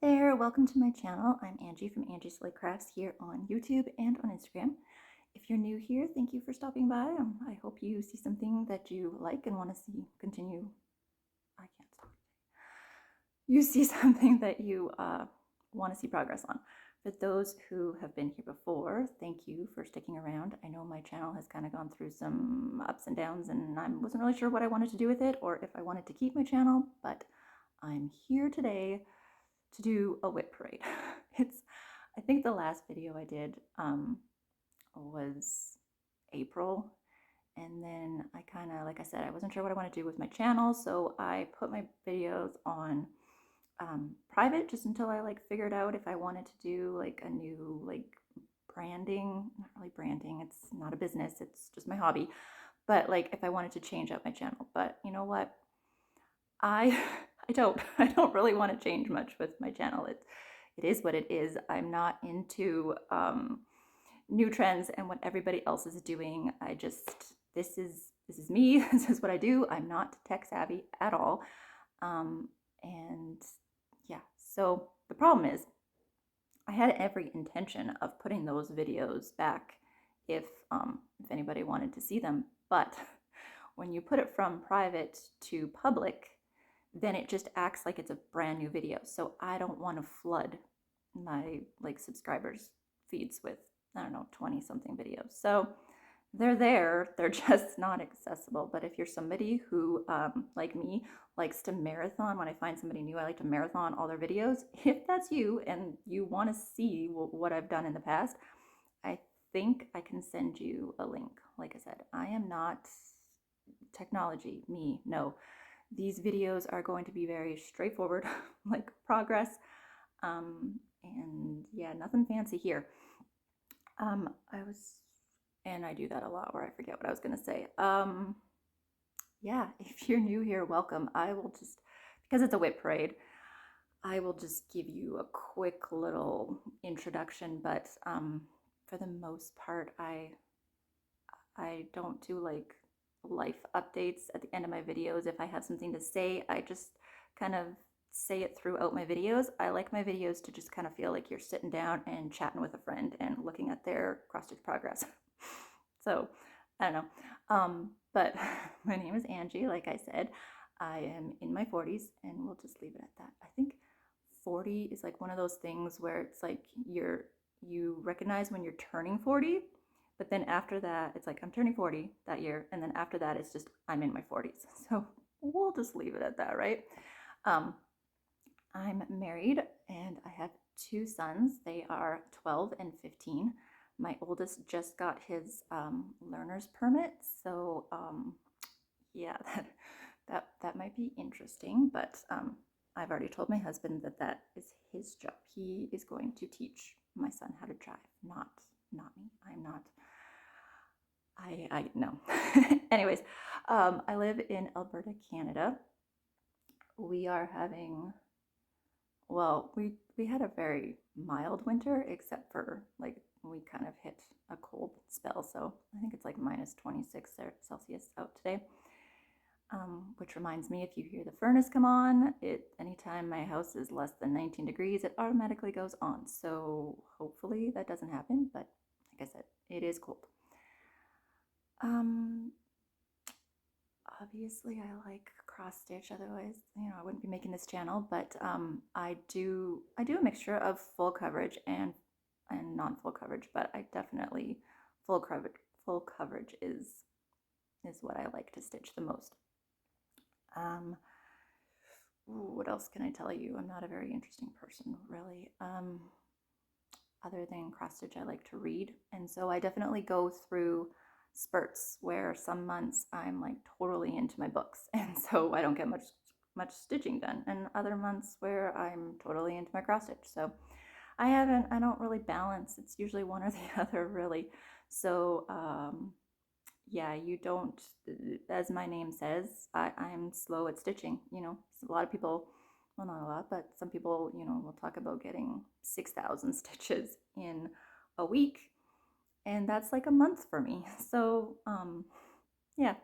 there, welcome to my channel. I'm Angie from Angie's Slay Crafts here on YouTube and on Instagram. If you're new here, thank you for stopping by. I hope you see something that you like and want to see continue. I can't talk. You see something that you want to see progress on. For those who have been here before, thank you for sticking around. I know my channel has kind of gone through some ups and downs, and I wasn't really sure what I wanted to do with it or if I wanted to keep my channel, but I'm here today to do a WIP parade. I think the last video I did was April, and then I kind of, like I said, I wasn't sure what I want to do with my channel, so I put my videos on private just until I figured out if I wanted to do like a new branding. Not really branding, it's not a business, it's just my hobby, but like if I wanted to change up my channel. But you know what, I I don't really want to change much with my channel. It is what it is. I'm not into new trends and what everybody else is doing. This is me. This is what I do. I'm not tech savvy at all. And yeah, so the problem is I had every intention of putting those videos back if anybody wanted to see them, but when you put it from private to public, then it just acts like it's a brand new video. So I don't want to flood my subscribers feeds with, I don't know, 20 something videos. So they're there, they're just not accessible. But if you're somebody who, like me, likes to marathon, when I find somebody new, I like to marathon all their videos. If that's you and you want to see what I've done in the past, I think I can send you a link. Like I said, I am not technology, no. These videos are going to be very straightforward, like progress, and yeah, nothing fancy here. And I do that a lot where I forget what I was going to say. Yeah, if you're new here, welcome. I will just, because it's a WIP parade, I will just give you a quick little introduction, but for the most part, I don't do like life updates at the end of my videos. If I have something to say, I just kind of say it throughout my videos. I like my videos to just kind of feel like you're sitting down and chatting with a friend and looking at their cross stitch progress. So I don't know. But my name is Angie. Like I said, I am in my 40s, and we'll just leave it at that. I think 40 is like one of those things where it's like you recognize when you're turning 40, but then after that, it's like I'm turning 40 that year, and then after that, it's just I'm in my 40s. So we'll just leave it at that, right? I'm married, and I have two sons. They are 12 and 15. My oldest just got his learner's permit, so yeah, that might be interesting. But I've already told my husband that is his job. He is going to teach my son how to drive, not me. I'm not. I no. Anyways, I live in Alberta, Canada. We are having, well, we had a very mild winter, except for like we kind of hit a cold spell. So I think it's like minus 26 Celsius out today. Which reminds me, if you hear the furnace come on, anytime my house is less than 19 degrees, it automatically goes on. So hopefully that doesn't happen, but like I said, it is cold. Obviously I like cross stitch, otherwise, I wouldn't be making this channel, but I do a mixture of full coverage and non-full coverage, but I definitely full coverage is what I like to stitch the most. What else can I tell you? I'm not a very interesting person, really. Other than cross stitch, I like to read, and so I definitely go through spurts where some months I'm like totally into my books, and so I don't get much stitching done, and other months where I'm totally into my cross stitch. So I don't really balance. It's usually one or the other, really. So yeah, you don't, as my name says, I'm slow at stitching. A lot of people, well, not a lot, but some people, will talk about getting 6,000 stitches in a week, and that's like a month for me. So yeah,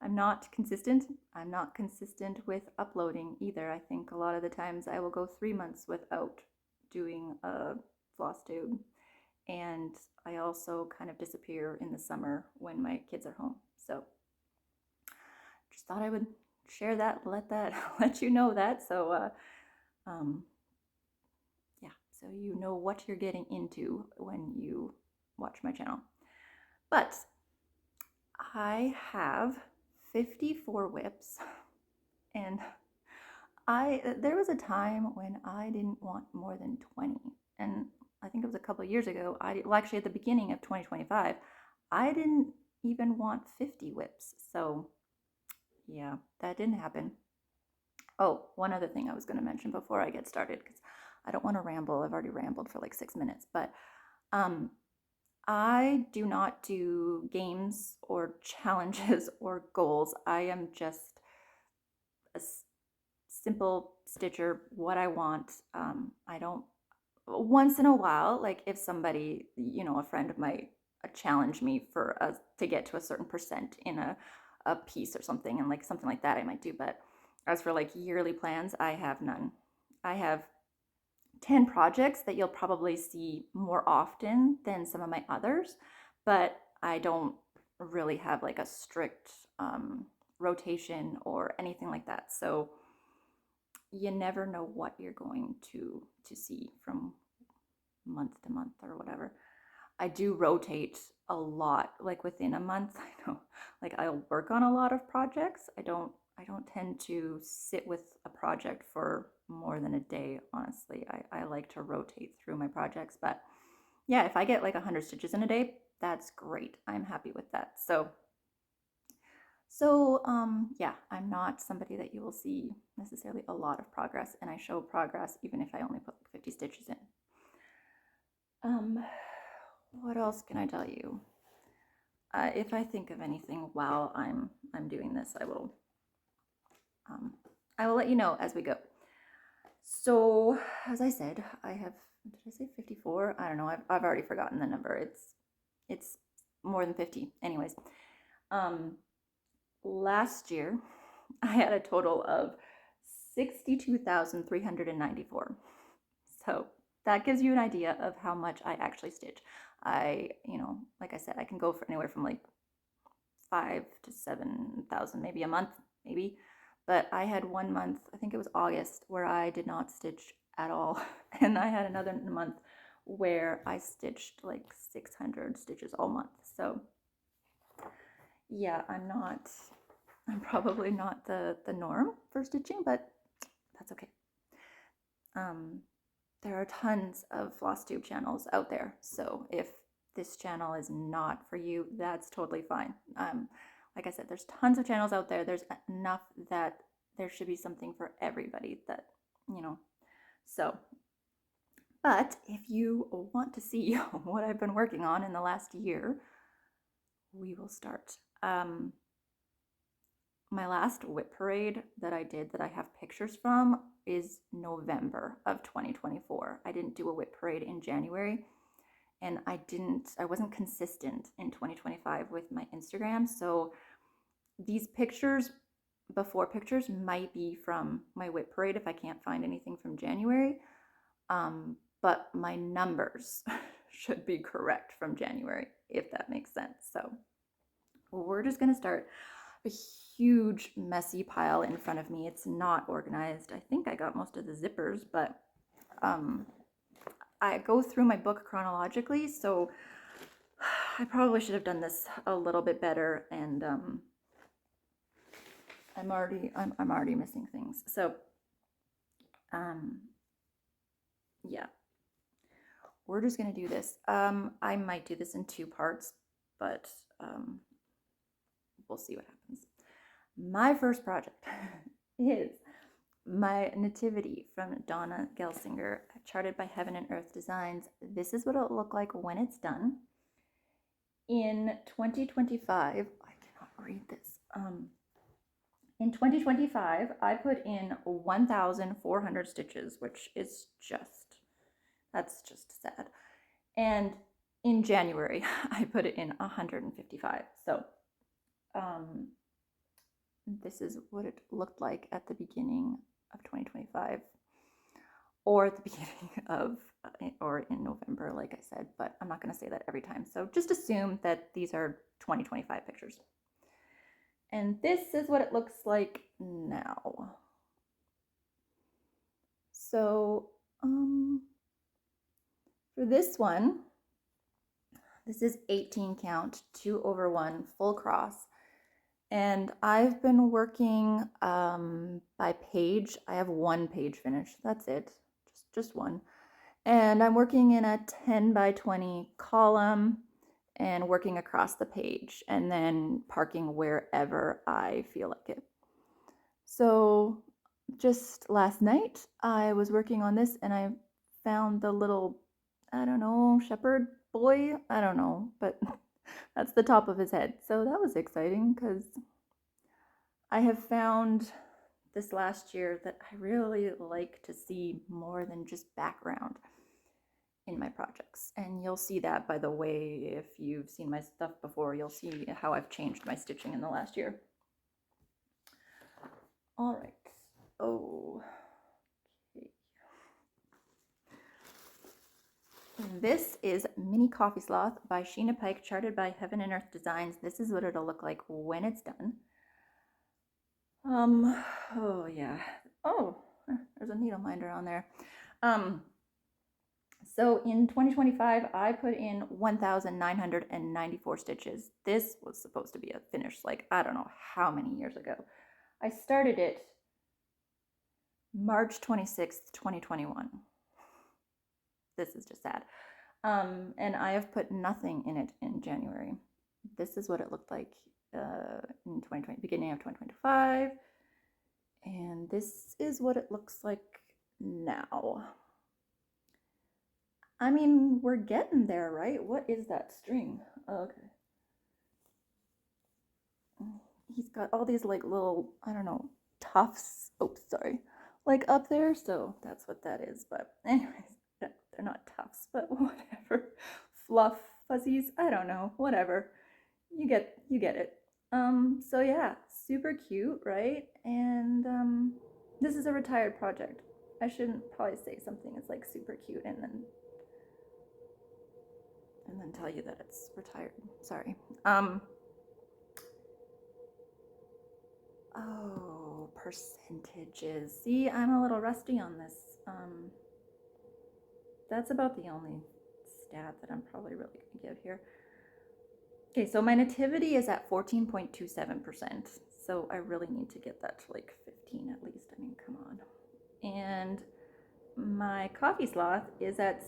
I'm not consistent. I'm not consistent with uploading either. I think a lot of the times I will go 3 months without doing a Flosstube. And I also kind of disappear in the summer when my kids are home. So just thought I would share that, let you know that. So yeah, so you know what you're getting into when you watch my channel. But I have 54 WIPs, and there was a time when I didn't want more than 20, and I think it was a couple of years ago. Well, actually, at the beginning of 2025, I didn't even want 50 WIPs. So yeah, that didn't happen. Oh, one other thing I was going to mention before I get started, because I don't want to ramble. I've already rambled for like 6 minutes, but I do not do games or challenges or goals. I am just a simple stitcher, what I want. I don't, once in a while, like if somebody, a friend might challenge me to get to a certain percent in a piece or something, and like something like that I might do. But as for like yearly plans, I have none. I have 10 projects that you'll probably see more often than some of my others, but I don't really have like a strict rotation or anything like that. So you never know what you're going to see from month to month or whatever. I do rotate a lot, like within a month. I know, like I'll work on a lot of projects. I don't tend to sit with a project for more than a day, honestly. I like to rotate through my projects, but yeah, if I get like 100 stitches in a day, that's great. I'm happy with that. So yeah, I'm not somebody that you will see necessarily a lot of progress, and I show progress even if I only put 50 stitches in. What else can I tell you? If I think of anything while I'm doing this, I will let you know as we go. So as I said, I have, did I say 54? I don't know. I've already forgotten the number. It's more than 50. Anyways, last year I had a total of 62,394. So that gives you an idea of how much I actually stitch. Like I said, I can go for anywhere from like 5,000 to 7,000, maybe a month, maybe. But I had 1 month, I think it was August, where I did not stitch at all. And I had another month where I stitched like 600 stitches all month. So yeah, I'm probably not the norm for stitching, but that's okay. There are tons of Flosstube channels out there. So if this channel is not for you, that's totally fine. Like I said, there's tons of channels out there. There's enough that there should be something for everybody that, so. But if you want to see what I've been working on in the last year, we will start. My last WIP parade that I did that I have pictures from is November of 2024. I didn't do a WIP parade in January, and I wasn't consistent in 2025 with my Instagram. So these before pictures might be from my WIP parade if I can't find anything from January. But my numbers should be correct from January, if that makes sense. So we're just going to start. A huge messy pile in front of me. It's not organized. I think I got most of the zippers, but I go through my book chronologically, so I probably should have done this a little bit better, and I'm already missing things. So yeah, we're just gonna do this. I might do this in 2 parts, but we'll see what happens. My first project is my nativity from Donna Gelsinger, charted by Heaven and Earth Designs. This is what it'll look like when it's done. In 2025, I cannot read this. In 2025, I put in 1,400 stitches, which is that's just sad. And in January, I put it in 155. So this is what it looked like at the beginning of 2025, or at the beginning of, or in November, like I said, but I'm not going to say that every time. So just assume that these are 2025 pictures. And this is what it looks like now. So for this one, this is 18 count, 2/1, full cross. And I've been working by page. I have one page finished. That's it, just one. And I'm working in a 10 by 20 column and working across the page and then parking wherever I feel like it. So just last night I was working on this and I found the little, I don't know, shepherd boy, I don't know, but that's the top of his head. So that was exciting because I have found this last year that I really like to see more than just background in my projects. And you'll see that, by the way, if you've seen my stuff before, you'll see how I've changed my stitching in the last year. All right. Oh, okay. This is Mini Coffee Sloth by Sheena Pike, charted by Heaven and Earth Designs. This is what it'll look like when it's done. Oh yeah. Oh, there's a needle minder on there. So in 2025, I put in 1,994 stitches. This was supposed to be a finish, like, I don't know how many years ago. I started it March 26th, 2021. This is just sad. And I have put nothing in it in January. This is what it looked like in 2020, beginning of 2025. And this is what it looks like now. I mean, we're getting there, right? What is that string? Oh, okay. He's got all these like little, I don't know, tufts. Oh, sorry. Like up there. So that's what that is. But anyways, they're not tufts, but whatever. Fluff, fuzzies, I don't know, whatever. You get it. So yeah, super cute, right? And this is a retired project. I shouldn't probably say something is like super cute and then tell you that it's retired. Sorry. Oh, percentages. See, I'm a little rusty on this. That's about the only stat that I'm probably really going to give here. Okay, so my nativity is at 14.27%. So I really need to get that to like 15 at least. I mean, come on. And my coffee sloth is at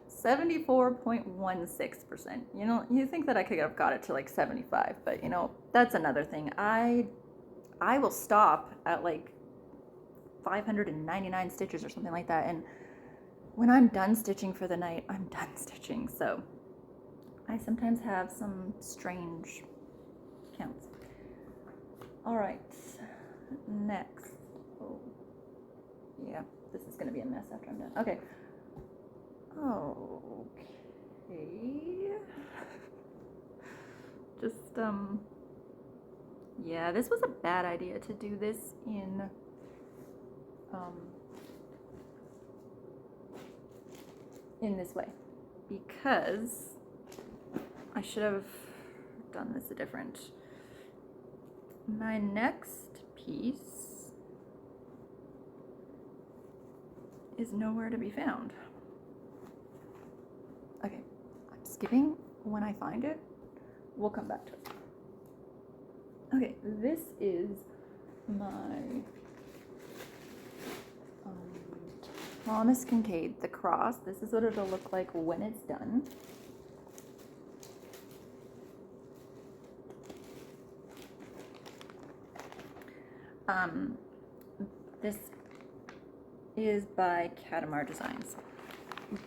74.16%. You know, you think that I could have got it to like 75, but you know, that's another thing. I will stop at like 599 stitches or something like that. And when I'm done stitching for the night, I'm done stitching. So I sometimes have some strange counts. All right, next. Oh, yeah, this is gonna be a mess after I'm done. Okay. Okay. Just, yeah, this was a bad idea to do this in, this way, because I should have done this different. My next piece is nowhere to be found. Okay, I'm skipping. When I find it, we'll come back to it. Okay, this is my Thomas Kincaid, the cross. This is what it'll look like when it's done. This is by Katamar Designs.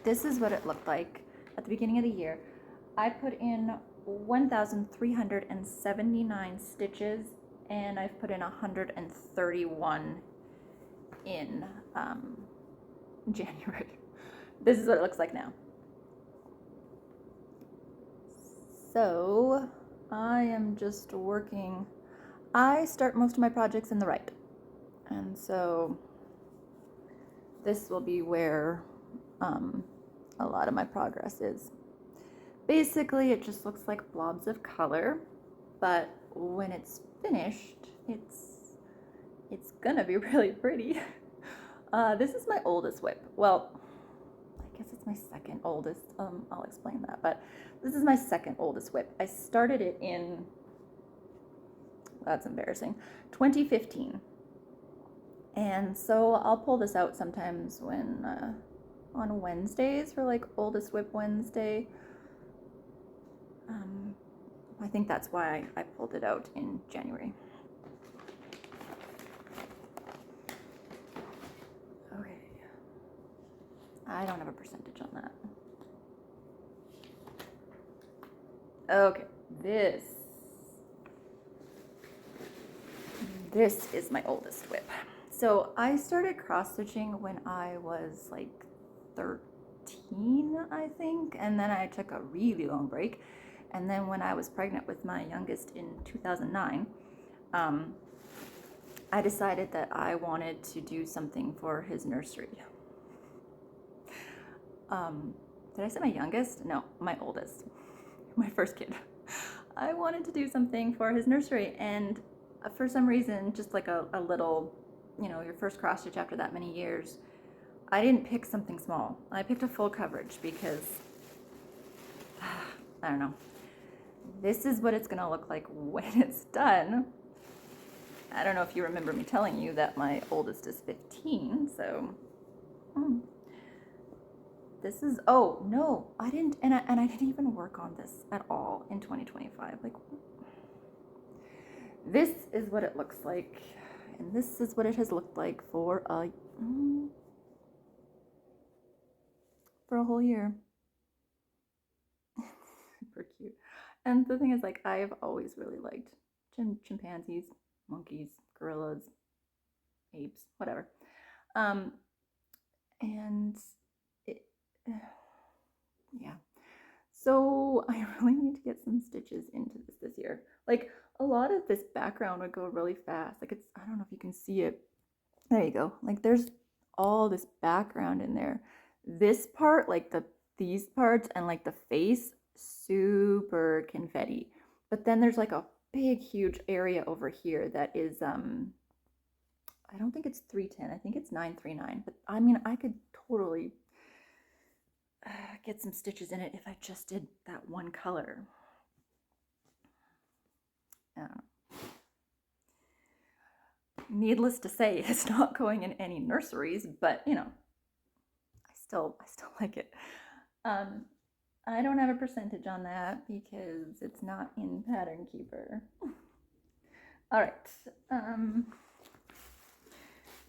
This is what it looked like at the beginning of the year. I put in 1,379 stitches and I've put in 131 in January. This is what it looks like now. So I am just working. I start most of my projects in the right. And so this will be where a lot of my progress is. Basically, it just looks like blobs of color, but when it's finished, it's gonna be really pretty. This is my oldest WIP. Well, I guess it's my second oldest. I'll explain that, but this is my second oldest WIP. I started it in, that's embarrassing, 2015. And so I'll pull this out sometimes when on Wednesdays for like oldest WIP Wednesday. I think that's why I pulled it out in January. Okay. I don't have a percentage on that. Okay, this is my oldest WIP. So I started cross stitching when I was like 13, I think, and then I took a really long break. And then when I was pregnant with my youngest in 2009, I decided that I wanted to do something for his nursery. Did I say my youngest? No, my oldest, my first kid. I wanted to do something for his nursery, and for some reason, just like a little, you know, your first cross stitch after that many years, I didn't pick something small. I picked a full coverage because, I don't know. This is what it's gonna look like when it's done. I don't know if you remember me telling you that my oldest is 15, so this is, oh no, I didn't, and I didn't even work on this at all in 2025. Like, this is what it looks like, and this is what it has looked like for a whole year. Super cute. And the thing is, like, I've always really liked chimpanzees, monkeys, gorillas, apes, whatever. And it, yeah. So I really need to get some stitches into this year. Like, a lot of this background would go really fast. Like, it's, I don't know if you can see it. There you go. Like, there's all this background in there. This part, like these parts and like the face, super confetti. But then there's like a big, huge area over here that is, I don't think it's 310. I think it's 939. But I mean, I could totally get some stitches in it if I just did that one color. Needless to say, it's not going in any nurseries, but you know, I still like it. I don't have a percentage on that because it's not in Pattern Keeper. All right.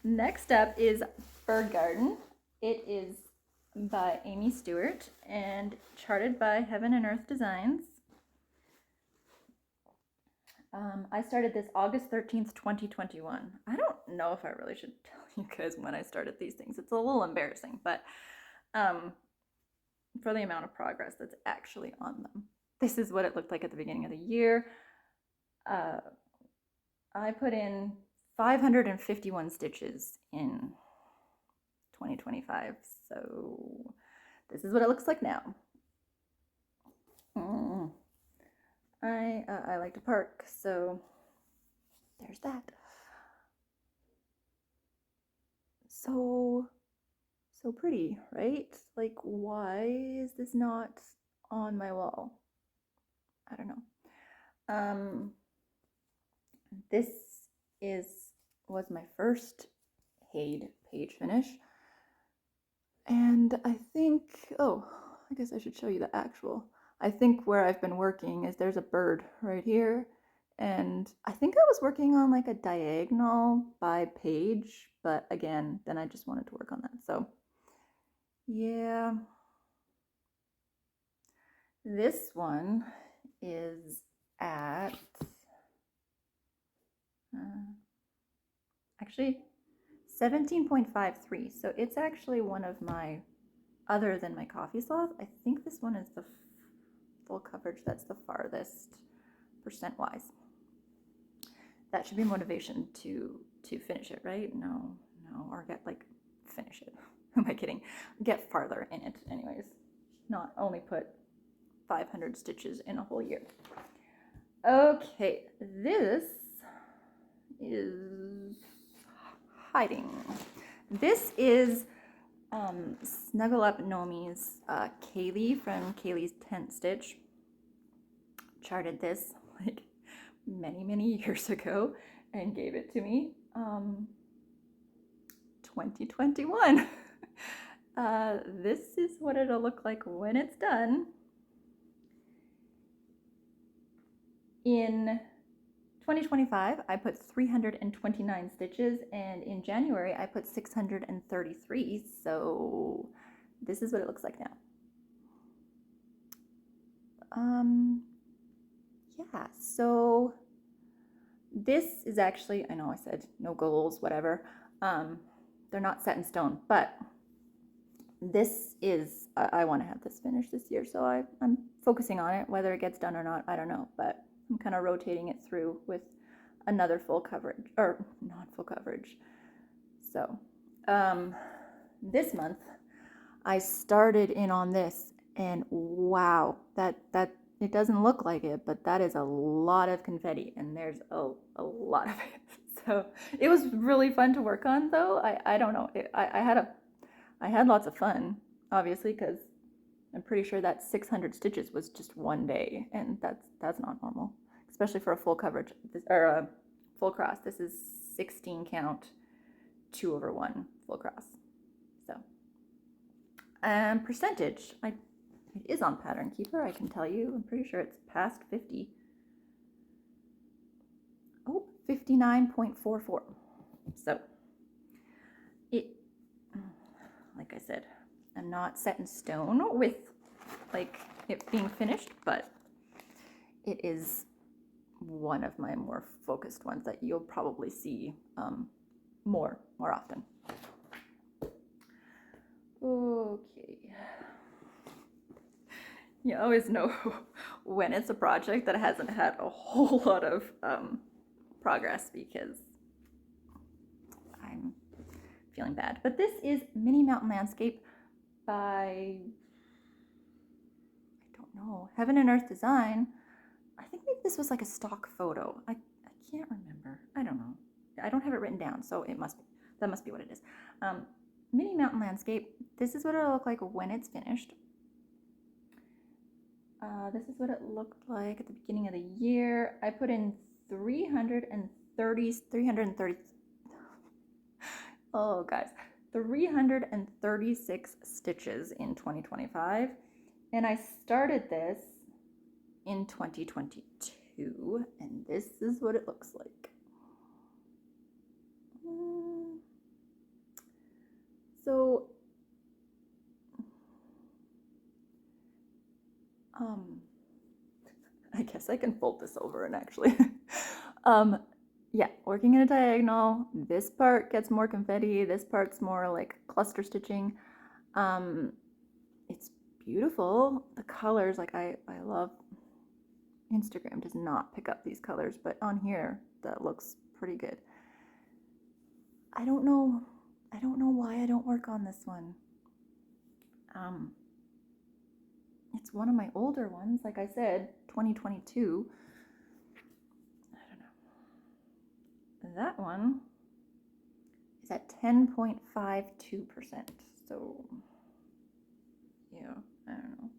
Next up is Bird Garden. It is by Amy Stewart and charted by Heaven and Earth Designs. I started this August 13th, 2021. I don't know if I really should tell you guys when I started these things. It's a little embarrassing, but for the amount of progress that's actually on them. This is what it looked like at the beginning of the year. I put in 551 stitches in 2025, so this is what it looks like now. I like to park, so there's that. So pretty, right? Like, why is this not on my wall? I don't know. This was my first Haid page finish, and I think, oh, I guess I should show you the actual. I think where I've been working is there's a bird right here, and I think I was working on like a diagonal by page, but again, then I just wanted to work on that. So yeah, this one is at actually 17.53. So it's actually one of my, other than my coffee sloth, I think this one is the full coverage that's the farthest percent wise. that should be motivation to finish it, right? No, or get like finish it. Who am I kidding? Get farther in it, anyways. Not only put 500 stitches in a whole year. Okay, this is hiding. This is Snuggle Up Nomi's Kaylee from Kaylee's Tent Stitch. Charted this like many years ago and gave it to me 2021. This is what it'll look like when it's done. In 2025, I put 329 stitches, and in January, I put 633, so this is what it looks like now. Yeah, so this is actually, I know I said no goals, whatever. They're not set in stone, but this is, I want to have this finished this year, so I'm focusing on it. Whether it gets done or not, I don't know, but I'm kind of rotating it through with another full coverage, or not full coverage. So this month I started in on this, and wow, that it doesn't look like it, but that is a lot of confetti, and there's a lot of it. So it was really fun to work on, though. I don't know, I had lots of fun, obviously, because I'm pretty sure that 600 stitches was just one day, and that's not normal, especially for a full coverage, or a full cross. This is 16 count, 2/1 full cross. So, percentage, it is on Pattern Keeper, I can tell you. I'm pretty sure it's past 50. Oh, 59.44. So, like I said, I'm not set in stone with like it being finished, but it is one of my more focused ones that you'll probably see more often. Okay. You always know when it's a project that hasn't had a whole lot of progress, because I'm feeling bad. But this is Mini Mountain Landscape by, I don't know, Heaven and Earth Design. I think maybe this was like a stock photo. I can't remember. I don't know. I don't have it written down, so that must be what it is. Mini Mountain Landscape. This is what it'll look like when it's finished. This is what it looked like at the beginning of the year. I put in 330. Oh, guys, 336 stitches in 2025, and I started this in 2022, and this is what it looks like. So, I guess I can fold this over and actually, yeah, working in a diagonal, this part gets more confetti, this part's more like cluster stitching. It's beautiful. The colors, like I love, Instagram does not pick up these colors, but on here, that looks pretty good. I don't know why I don't work on this one. It's one of my older ones, like I said, 2022. I don't know. That one is at 10.52%. So, yeah, I don't know.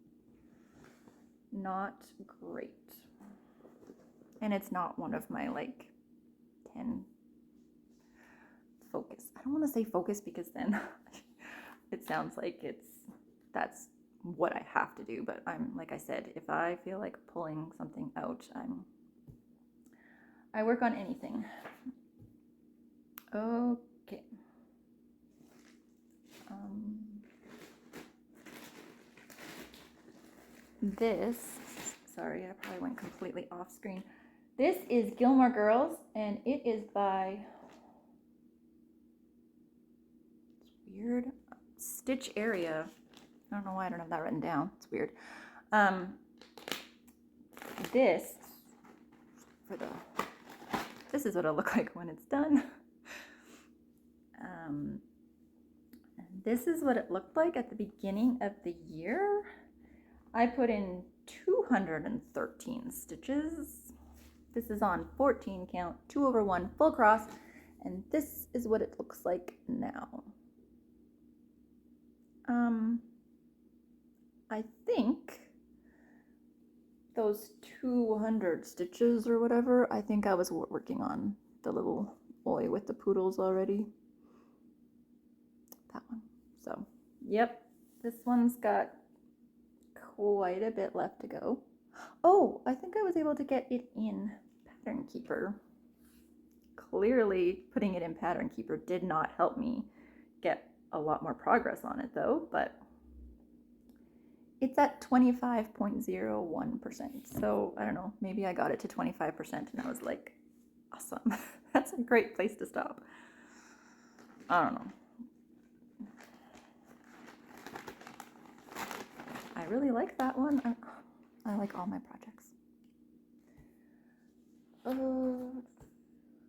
Not great. And it's not one of my like 10 focus. I don't want to say focus, because then it sounds like that's what I have to do, but I'm, like I said, if I feel like pulling something out, I work on anything. Okay. This, sorry, I probably went completely off screen. This is Gilmore Girls, and it is by, it's weird, Stitch Area. I don't know why I don't have that written down. It's weird. This, for the this is what it'll look like when it's done. This is what it looked like at the beginning of the year. I put in 213 stitches. This is on 14 count, 2/1 full cross, and this is what it looks like now. I think those 200 stitches or whatever, I think I was working on the little boy with the poodles already. That one. So, yep, this one's got quite a bit left to go. Oh, I think I was able to get it in Pattern Keeper. Clearly, putting it in Pattern Keeper did not help me get a lot more progress on it though, but it's at 25.01%. So I don't know, maybe I got it to 25% and I was like, awesome. That's a great place to stop. I don't know. I really like that one. I like all my projects.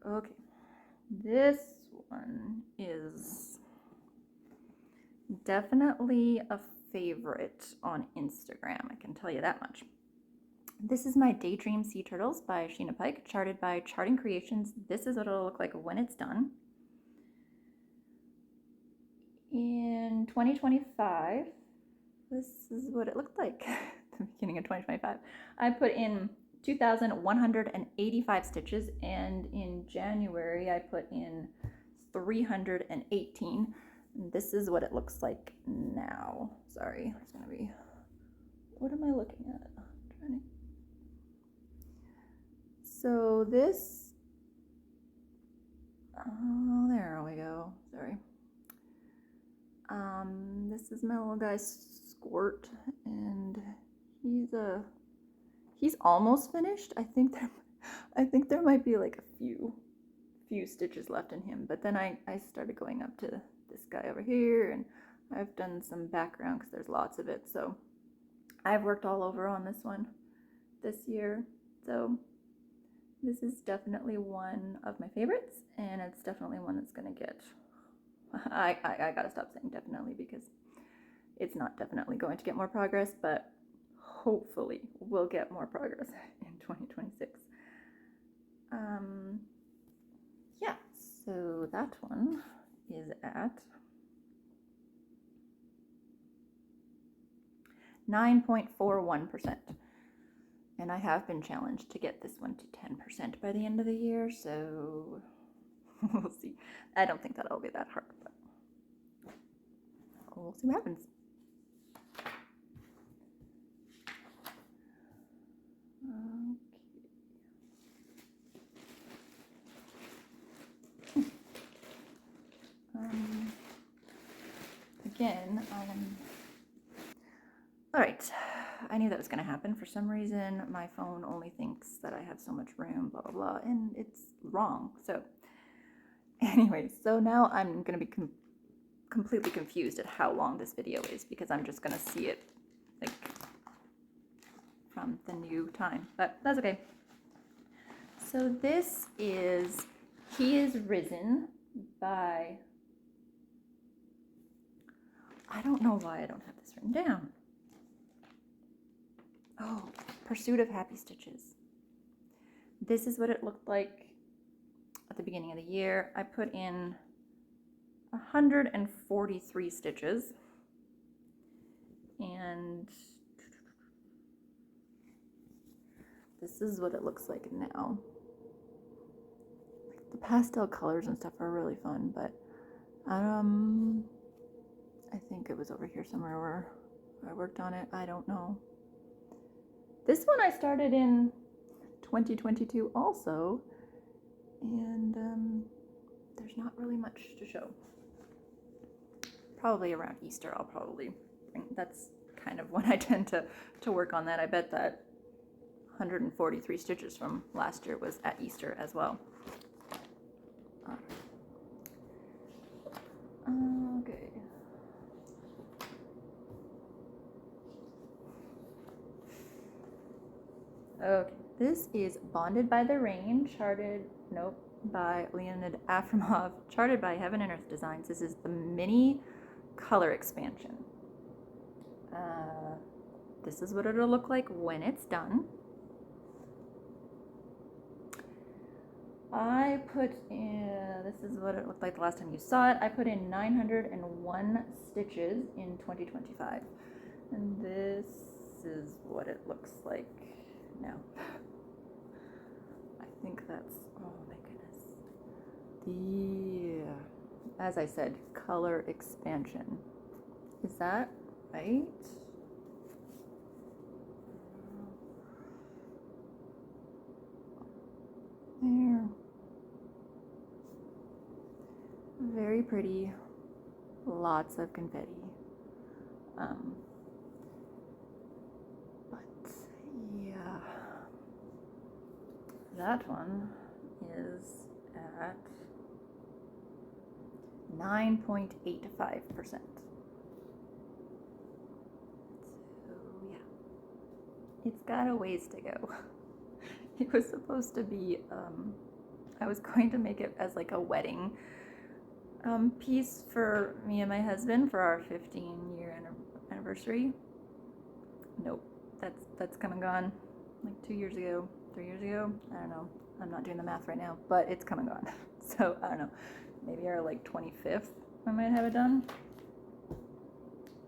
Okay. This one is definitely a favorite on Instagram, I can tell you that much. This is my Daydream Sea Turtles by Sheena Pike, charted by Charting Creations. This is what it'll look like when it's done. In 2025, this is what it looked like at the beginning of 2025. I put in 2,185 stitches, and in January I put in 318. This is what it looks like now. Sorry, it's gonna be, what am I looking at? So this, oh, there we go, sorry. This is my little guy Squirt, and he's almost finished. I think there might be like a few stitches left in him, but then I started going up to this guy over here, and I've done some background because there's lots of it. So I've worked all over on this one this year. So this is definitely one of my favorites, and it's definitely one that's gonna get, I gotta stop saying definitely because it's not definitely going to get more progress, but hopefully we'll get more progress in 2026. Yeah, so that one is at 9.41%. And I have been challenged to get this one to 10% by the end of the year, so we'll see. I don't think that'll be that hard, but we'll see what happens. Again, all right, I knew that was going to happen. For some reason, my phone only thinks that I have so much room, blah, blah, blah, and it's wrong. So anyway, so now I'm going to be completely confused at how long this video is because I'm just going to see it like from the new time, but that's okay. So this is He Is Risen by, I don't know why I don't have this written down. Oh, Pursuit of Happy Stitches. This is what it looked like at the beginning of the year. I put in 143 stitches, and this is what it looks like now. The pastel colors and stuff are really fun, but I think it was over here somewhere where I worked on it. I don't know. This one I started in 2022 also, and there's not really much to show. Probably around Easter I'll probably bring, that's kind of when I tend to work on that. I bet that 143 stitches from last year was at Easter as well. Okay. Okay, this is Bonded by the Rain, charted nope, by Leonid Afremov, charted by Heaven and Earth Designs. This is the mini color expansion. This is what it'll look like when it's done. I put in, this is what it looked like the last time you saw it. I put in 901 stitches in 2025. And this is what it looks like now. I think that's, oh my goodness. As I said, color expansion. Is that right? There. Very pretty. Lots of confetti. But yeah, that one is at 9.85%. So yeah, it's got a ways to go. It was supposed to be, I was going to make it as like a wedding piece for me and my husband for our 15-year anniversary. Nope, that's come and gone, like 2 years ago, 3 years ago. I don't know. I'm not doing the math right now, but it's come and gone. So I don't know. Maybe our like 25th, I might have it done.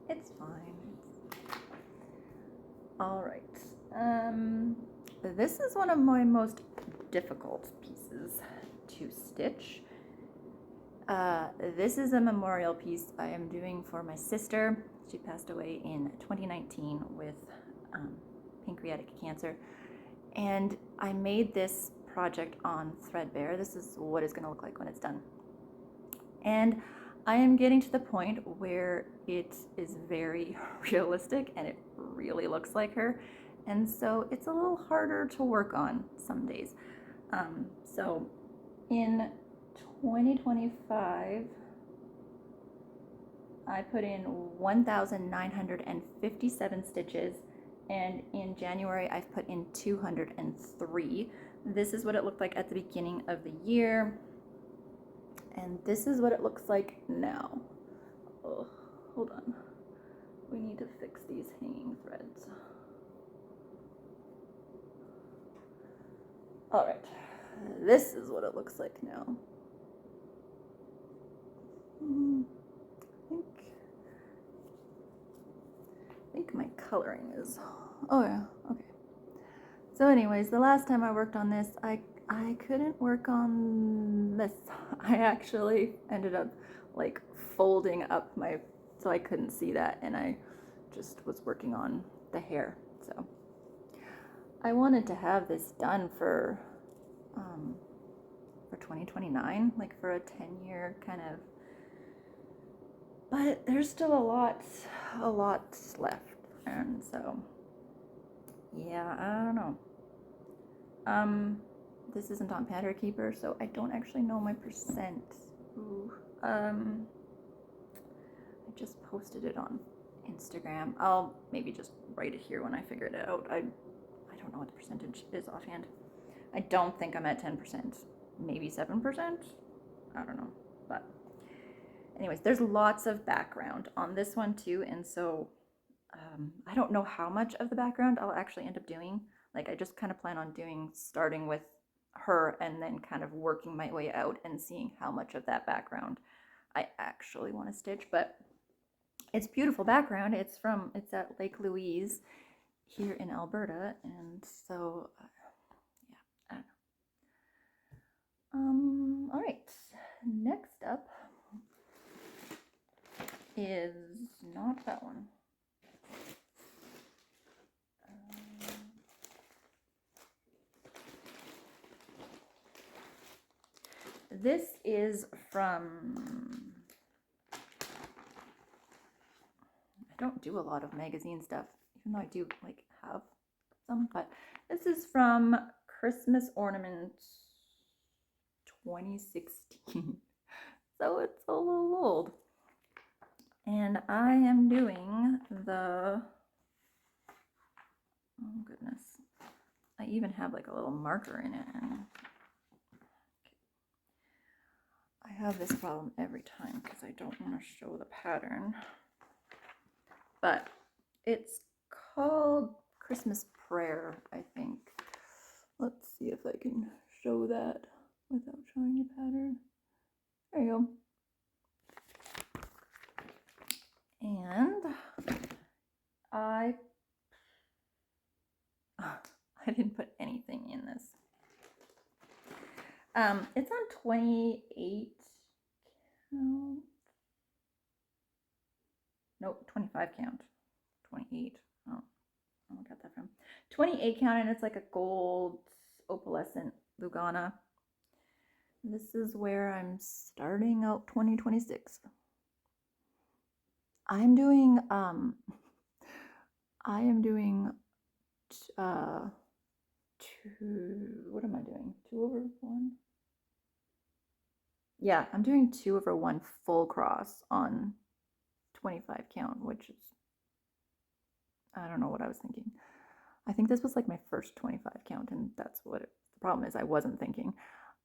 It's fine. All right. This is one of my most difficult pieces to stitch. This is a memorial piece I am doing for my sister. She passed away in 2019 with pancreatic cancer. And I made this project on threadbare. This is what it's going to look like when it's done. And I am getting to the point where it is very realistic and it really looks like her. And so it's a little harder to work on some days. So in 2025, I put in 1,957 stitches, and in January I've put in 203. This is what it looked like at the beginning of the year, and this is what it looks like now. Oh, hold on. We need to fix these hanging threads. All right, this is what it looks like now. I think my coloring is, oh yeah, okay. So anyways, the last time I worked on this, I couldn't work on this. I actually ended up like folding up so I couldn't see that, and I just was working on the hair. So I wanted to have this done for 2029, like for a 10-year kind of, but there's still a lot left, and so yeah, I don't know. This isn't on Pattern Keeper, so I don't actually know my percent. Ooh. I just posted it on Instagram. I'll maybe just write it here when I figure it out. I don't know what the percentage is offhand. I don't think I'm at 10%, maybe 7%. I don't know, but anyways, there's lots of background on this one too, and so I don't know how much of the background I'll actually end up doing. Like I just kind of plan on starting with her and then kind of working my way out and seeing how much of that background I actually want to stitch. But it's beautiful background. It's at Lake Louise here in Alberta, and so yeah, I don't know. All right, next up is not that one. This is from, I don't do a lot of magazine stuff, even though I do like have some, but this is from Christmas Ornaments 2016. So it's a little old. And I am doing the, oh goodness, I even have like a little marker in it. And I have this problem every time because I don't want to show the pattern. But it's called Christmas Prayer, I think. Let's see if I can show that without showing the pattern. There you go. And I didn't put anything in this. It's on 28 count. Nope, 25 count. 28. Oh, I got that from 28 count, and it's like a gold opalescent Lugana. This is where I'm starting out 2026. I am doing what am I doing? 2/1? Yeah, I'm doing 2/1 full cross on 25 count, which is, I don't know what I was thinking. I think this was like my first 25 count, and that's what the problem is. I wasn't thinking.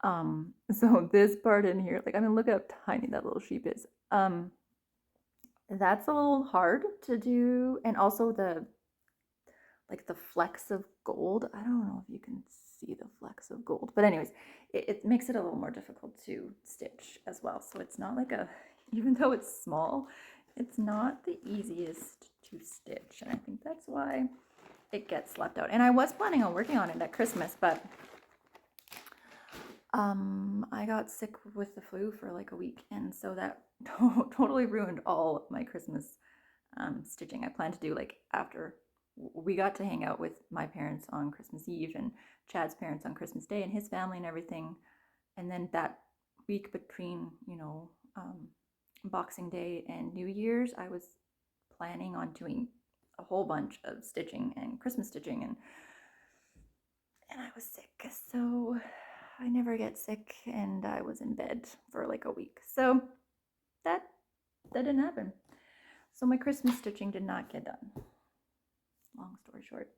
So this part in here, like, I mean, look how tiny that little sheep is. That's a little hard to do, and also the flecks of gold. I don't know if you can see the flecks of gold, but anyways, it makes it a little more difficult to stitch as well. So it's not like even though it's small, it's not the easiest to stitch, and I think that's why it gets left out. And I was planning on working on it at Christmas, but I got sick with the flu for like a week, and so that totally ruined all of my Christmas stitching. I planned to do like after we got to hang out with my parents on Christmas Eve and Chad's parents on Christmas Day and his family and everything. And then that week between, Boxing Day and New Year's, I was planning on doing a whole bunch of stitching and Christmas stitching, and I was sick. So I never get sick, and I was in bed for like a week. So that didn't happen. So my Christmas stitching did not get done. Long story short.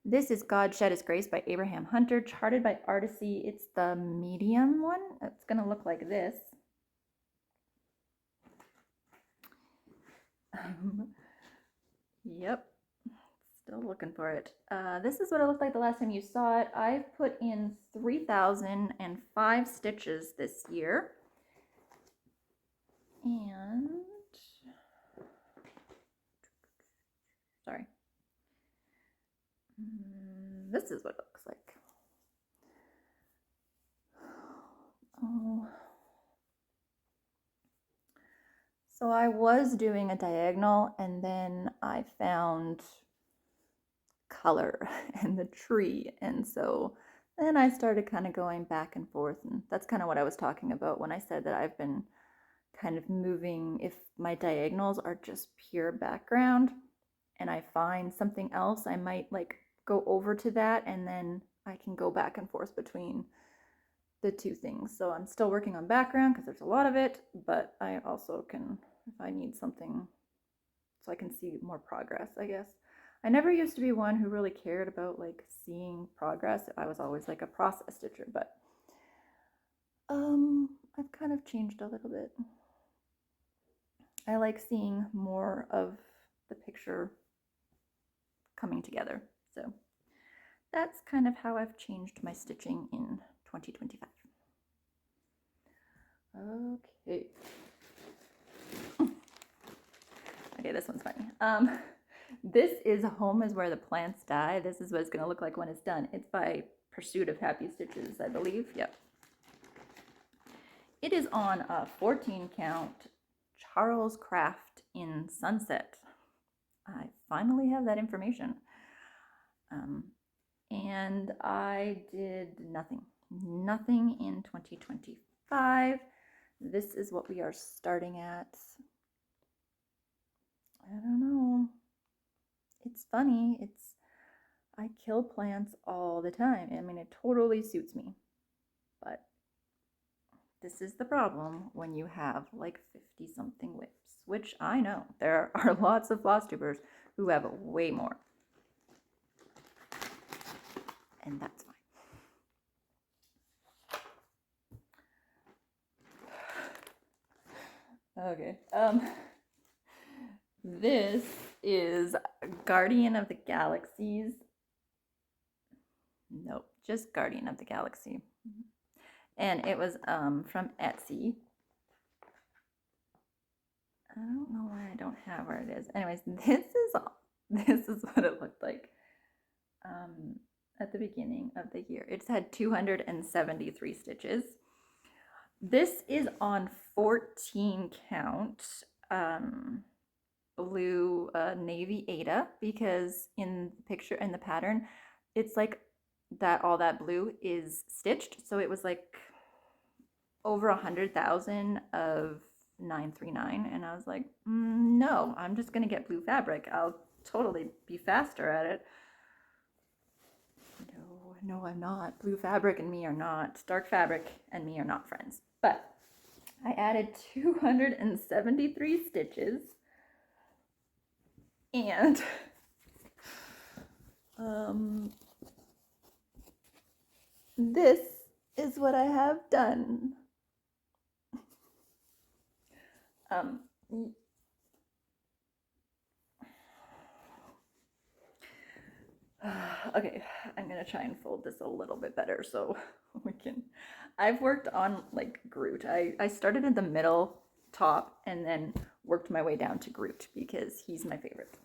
This is God Shed His Grace by Abraham Hunter, charted by Artisy. It's the medium one. It's going to look like this. Yep. Still looking for it. This is what it looked like the last time you saw it. I've put in 3,005 stitches this year. And sorry. This is what it looks like. Oh. So I was doing a diagonal, and then I found color and the tree, and so then I started kind of going back and forth, and that's kind of what I was talking about when I said that I've been kind of moving. If my diagonals are just pure background and I find something else, I might like go over to that, and then I can go back and forth between the two things. So I'm still working on background because there's a lot of it, but I also can, if I need something so I can see more progress, I guess. I never used to be one who really cared about like seeing progress. I was always like a process stitcher, but I've kind of changed a little bit. I like seeing more of the picture coming together. So that's kind of how I've changed my stitching in 2025. Okay. Okay, this one's funny. This is Home is Where the Plants Die. This is what it's going to look like when it's done. It's by Pursuit of Happy Stitches, I believe. Yep. It is on a 14 count Charles Craft in Sunset. I finally have that information. And I did nothing in 2025. This is what we are starting at. I don't know. It's funny. I kill plants all the time. I mean, it totally suits me. But this is the problem when you have like 50 something WIPs, which I know there are lots of Flosstubers who have way more. And that's fine. Okay. This is Guardian of the Galaxies. Nope, just Guardian of the Galaxy. And it was from Etsy. I don't know why I don't have where it is. Anyways, this is what it looked like at the beginning of the year. It's had 273 stitches. This is on 14 count blue navy Aida, because in the picture in the pattern, it's like that all that blue is stitched. So it was like over 100,000 of 939, and I was like, no, I'm just gonna get blue fabric. I'll totally be faster at it. No, I'm not. Blue fabric and me are not. Dark fabric and me are not friends. But I added 273 stitches, and this is what I have done. Okay, I'm gonna try and fold this a little bit better so we can. I've worked on like Groot. I started in the middle top and then worked my way down to Groot because he's my favorite.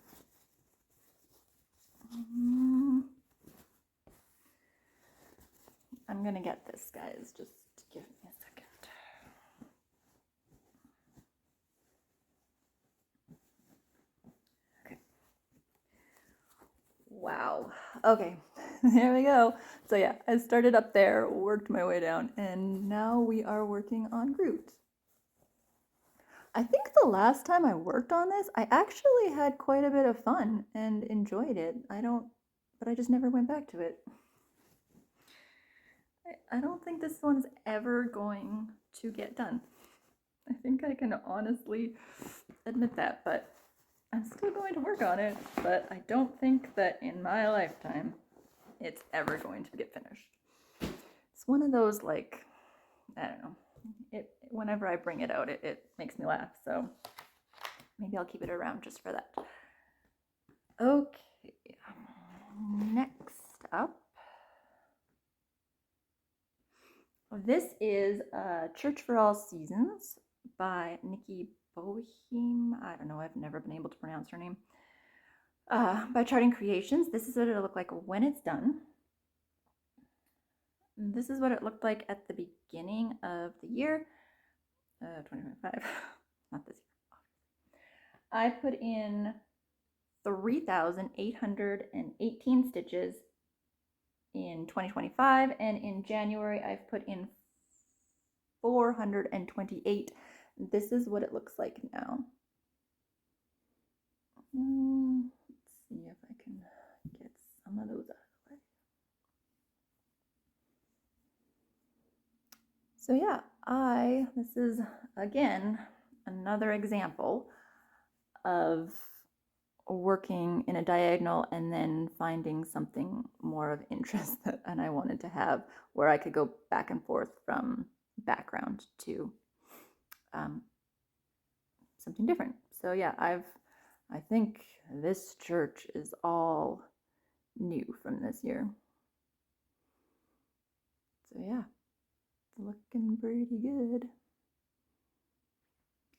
I'm gonna get this, guys. Just give me a second. Okay. Wow. Okay, there we go. So yeah, I started up there, worked my way down, and now we are working on Groot. I think the last time I worked on this, I actually had quite a bit of fun and enjoyed it. But I just never went back to it. I don't think this one's ever going to get done. I think I can honestly admit that, but I'm still going to work on it, but I don't think that in my lifetime it's ever going to get finished. It's one of those, like, I don't know. Whenever I bring it out, it makes me laugh, so maybe I'll keep it around just for that. Okay, next up, this is Church for All Seasons by Nikki Boheim. I don't know, I've never been able to pronounce her name. By Charting Creations. This is what it'll look like when it's done. This is what it looked like at the beginning of the year, 2025, not this year. I put in 3,818 stitches in 2025, and in January I've put in 428. This is what it looks like now. Let's see if I can get some of those out of the way. So yeah, this is again another example of working in a diagonal and then finding something more of interest that and I wanted to have, where I could go back and forth from background to something different. So yeah, I think this church is all new from this year. So yeah, it's looking pretty good.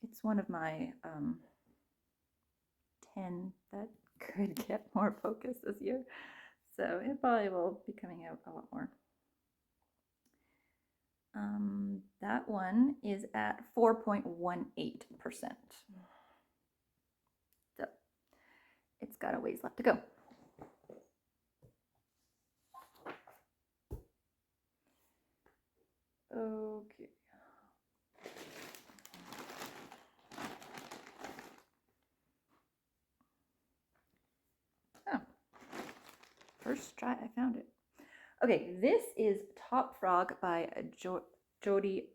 It's one of my 10 that could get more focus this year. So it probably will be coming out a lot more. That one is at 4.18%. So it's got a ways left to go. Okay. Oh, first try, I found it. Okay, this is Top Frog by Jody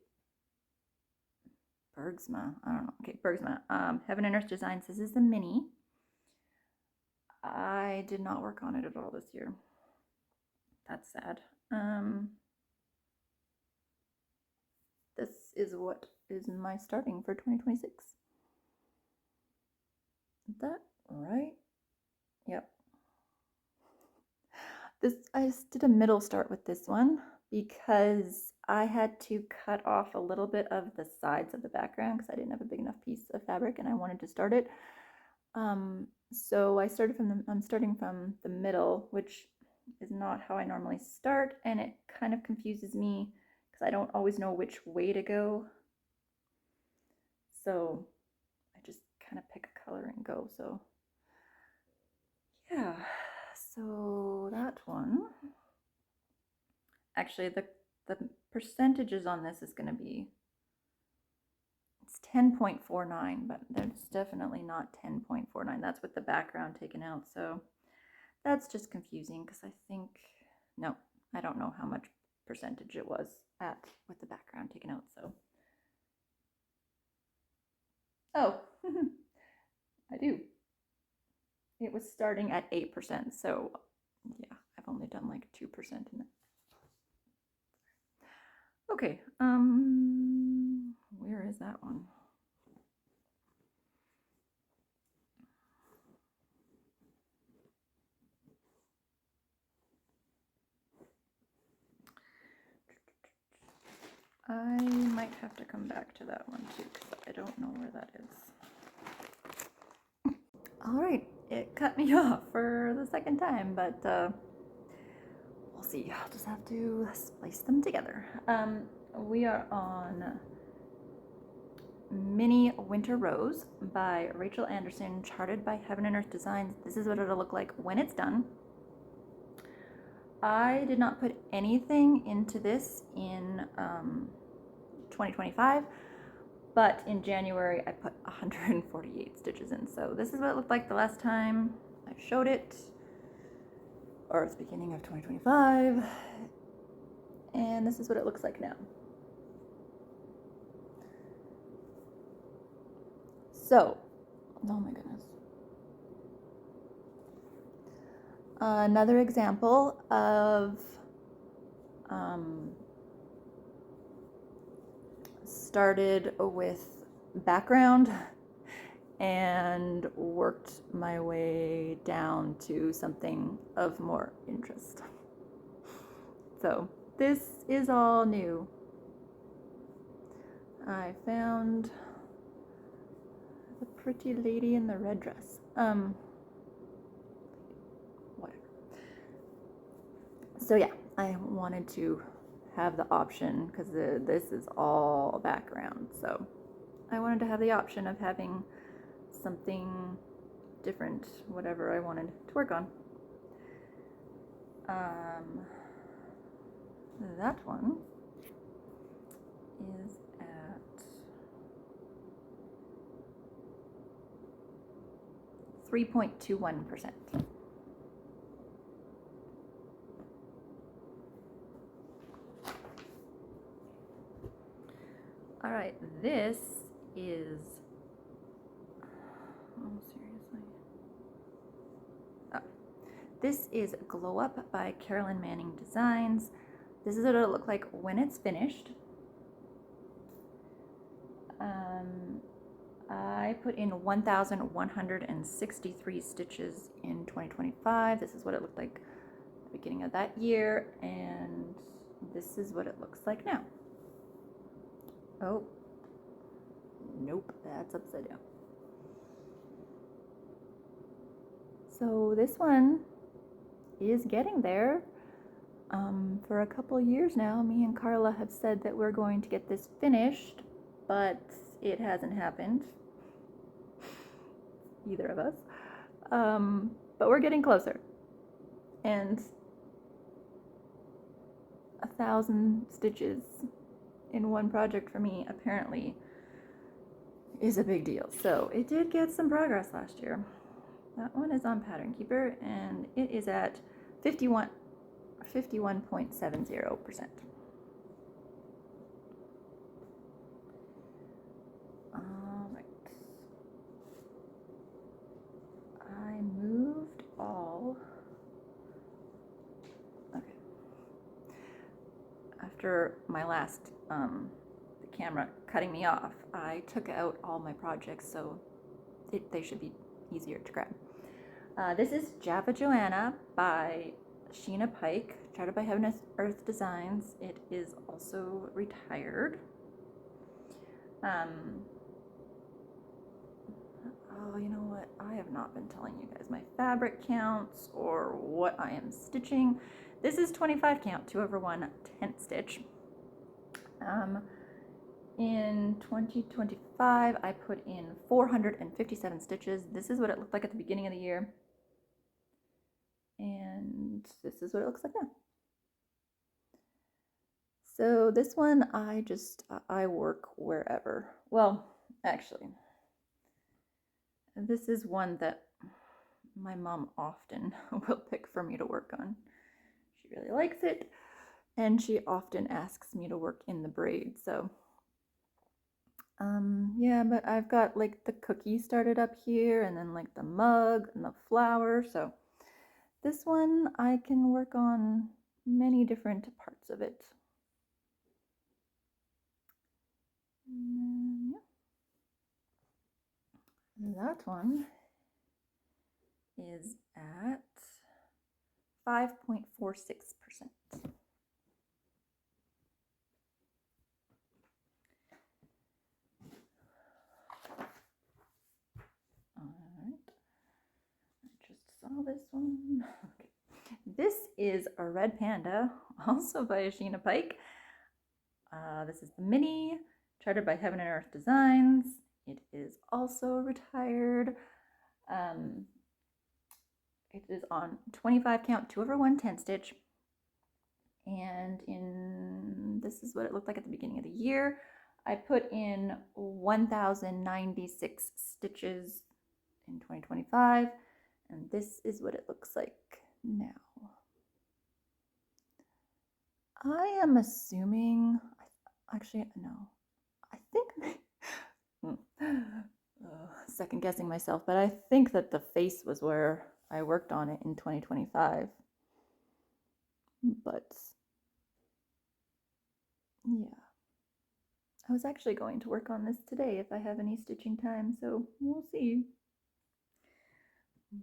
Bergsma. I don't know. Okay, Bergsma. Heaven and Earth Designs. This is the mini. I did not work on it at all this year. That's sad. This is what is my starting for 2026. Is that right? Yep. I just did a middle start with this one because I had to cut off a little bit of the sides of the background because I didn't have a big enough piece of fabric and I wanted to start it. So I'm starting from the middle, which is not how I normally start, and it kind of confuses me because I don't always know which way to go. So I just kind of pick a color and go. So yeah, so that one. Actually, the percentages on this is going to be, it's 10.49, but that's definitely not 10.49. That's with the background taken out. So that's just confusing because I think, no, I don't know how much percentage it was at with the background taken out. So, oh, I do. It was starting at 8%. So yeah, I've only done like 2% in it. Okay, where is that one? I might have to come back to that one too, because I don't know where that is. All right, it cut me off for the second time, but we'll see. I'll just have to splice them together. We are on Mini Winter Rose by Rachel Anderson, charted by Heaven and Earth Designs. This is what it'll look like when it's done. I did not put anything into this in 2025, but in January I put 148 stitches in. So this is what it looked like the last time I showed it, or it's beginning of 2025, and this is what it looks like now. So, oh my goodness. Another example of started with background and worked my way down to something of more interest. So this is all new. I found the pretty lady in the red dress. Whatever. So yeah, I wanted to have the option because this is all background. So I wanted to have the option of having something different, whatever I wanted to work on. That one is at 3.21%. All right, this is, oh, seriously. Oh, this is Glow Up by Carolyn Manning Designs. This is what it'll look like when it's finished. I put in 1,163 stitches in 2025. This is what it looked like at the beginning of that year, and this is what it looks like now. Oh, nope, that's upside down. So this one is getting there. For a couple years now, me and Carla have said that we're going to get this finished, but it hasn't happened, either of us. But we're getting closer. And 1,000 stitches in one project for me apparently is a big deal. So it did get some progress last year. That one is on Pattern Keeper and it is at 51.70%. All right. I moved all. Okay. After my last camera cutting me off, I took out all my projects, so they should be easier to grab. This is Java Joanna by Sheena Pike, chartered by Heaven and Earth Designs. It is also retired. Oh, you know what? I have not been telling you guys my fabric counts or what I am stitching. This is 25 count, 2/1 tent stitch. In 2025, I put in 457 stitches. This is what it looked like at the beginning of the year. And this is what it looks like now. So this one, I work wherever. Well, actually, this is one that my mom often will pick for me to work on. She really likes it, and she often asks me to work in the braid. So yeah, but I've got like the cookie started up here, and then like the mug and the flower. So this one I can work on many different parts of it. Yeah. That one is at 5.46%. Saw this one. Okay. This is a red panda, also by Sheena Pike. This is the mini, chartered by Heaven and Earth Designs. It is also retired. It is on 25 count, 2/1 tent stitch. And this is what it looked like at the beginning of the year. I put in 1,096 stitches in 2025. And this is what it looks like now. I am assuming, actually, no, I think, second guessing myself, but I think that the face was where I worked on it in 2025. But yeah, I was actually going to work on this today if I have any stitching time, so we'll see.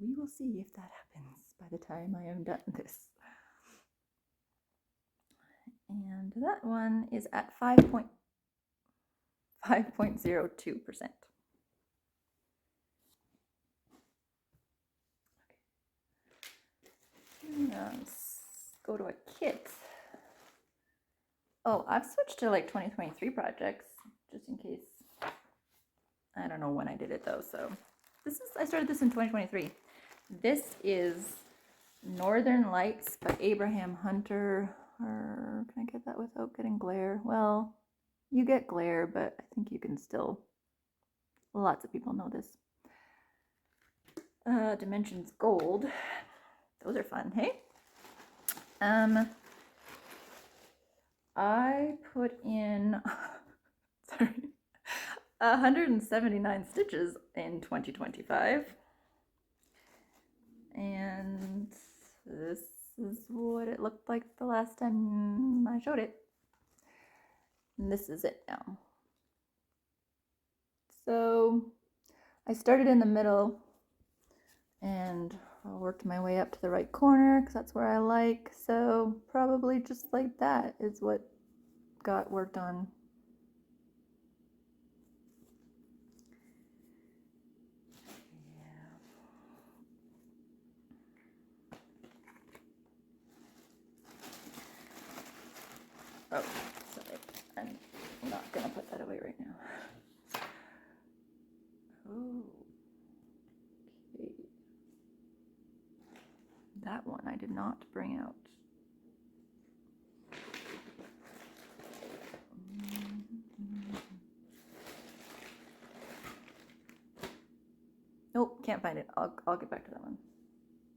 We will see if that happens by the time I am done this. And that one is at 5.02%. Let's go to a kit. Oh, I've switched to like 2023 projects just in case. I don't know when I did it though, so I started this in 2023. This is Northern Lights by Abraham Hunter. Or can I get that without getting glare? Well, you get glare, but I think you can still. Lots of people know this. Dimensions Gold. Those are fun, hey? I put in 179 stitches in 2025. And this is what it looked like the last time I showed it. And this is it now. So I started in the middle and I worked my way up to the right corner because that's where I like. So probably just like that is what got worked on. Oh, sorry. I'm not going to put that away right now. Oh, okay. That one I did not bring out. Nope, can't find it. I'll get back to that one.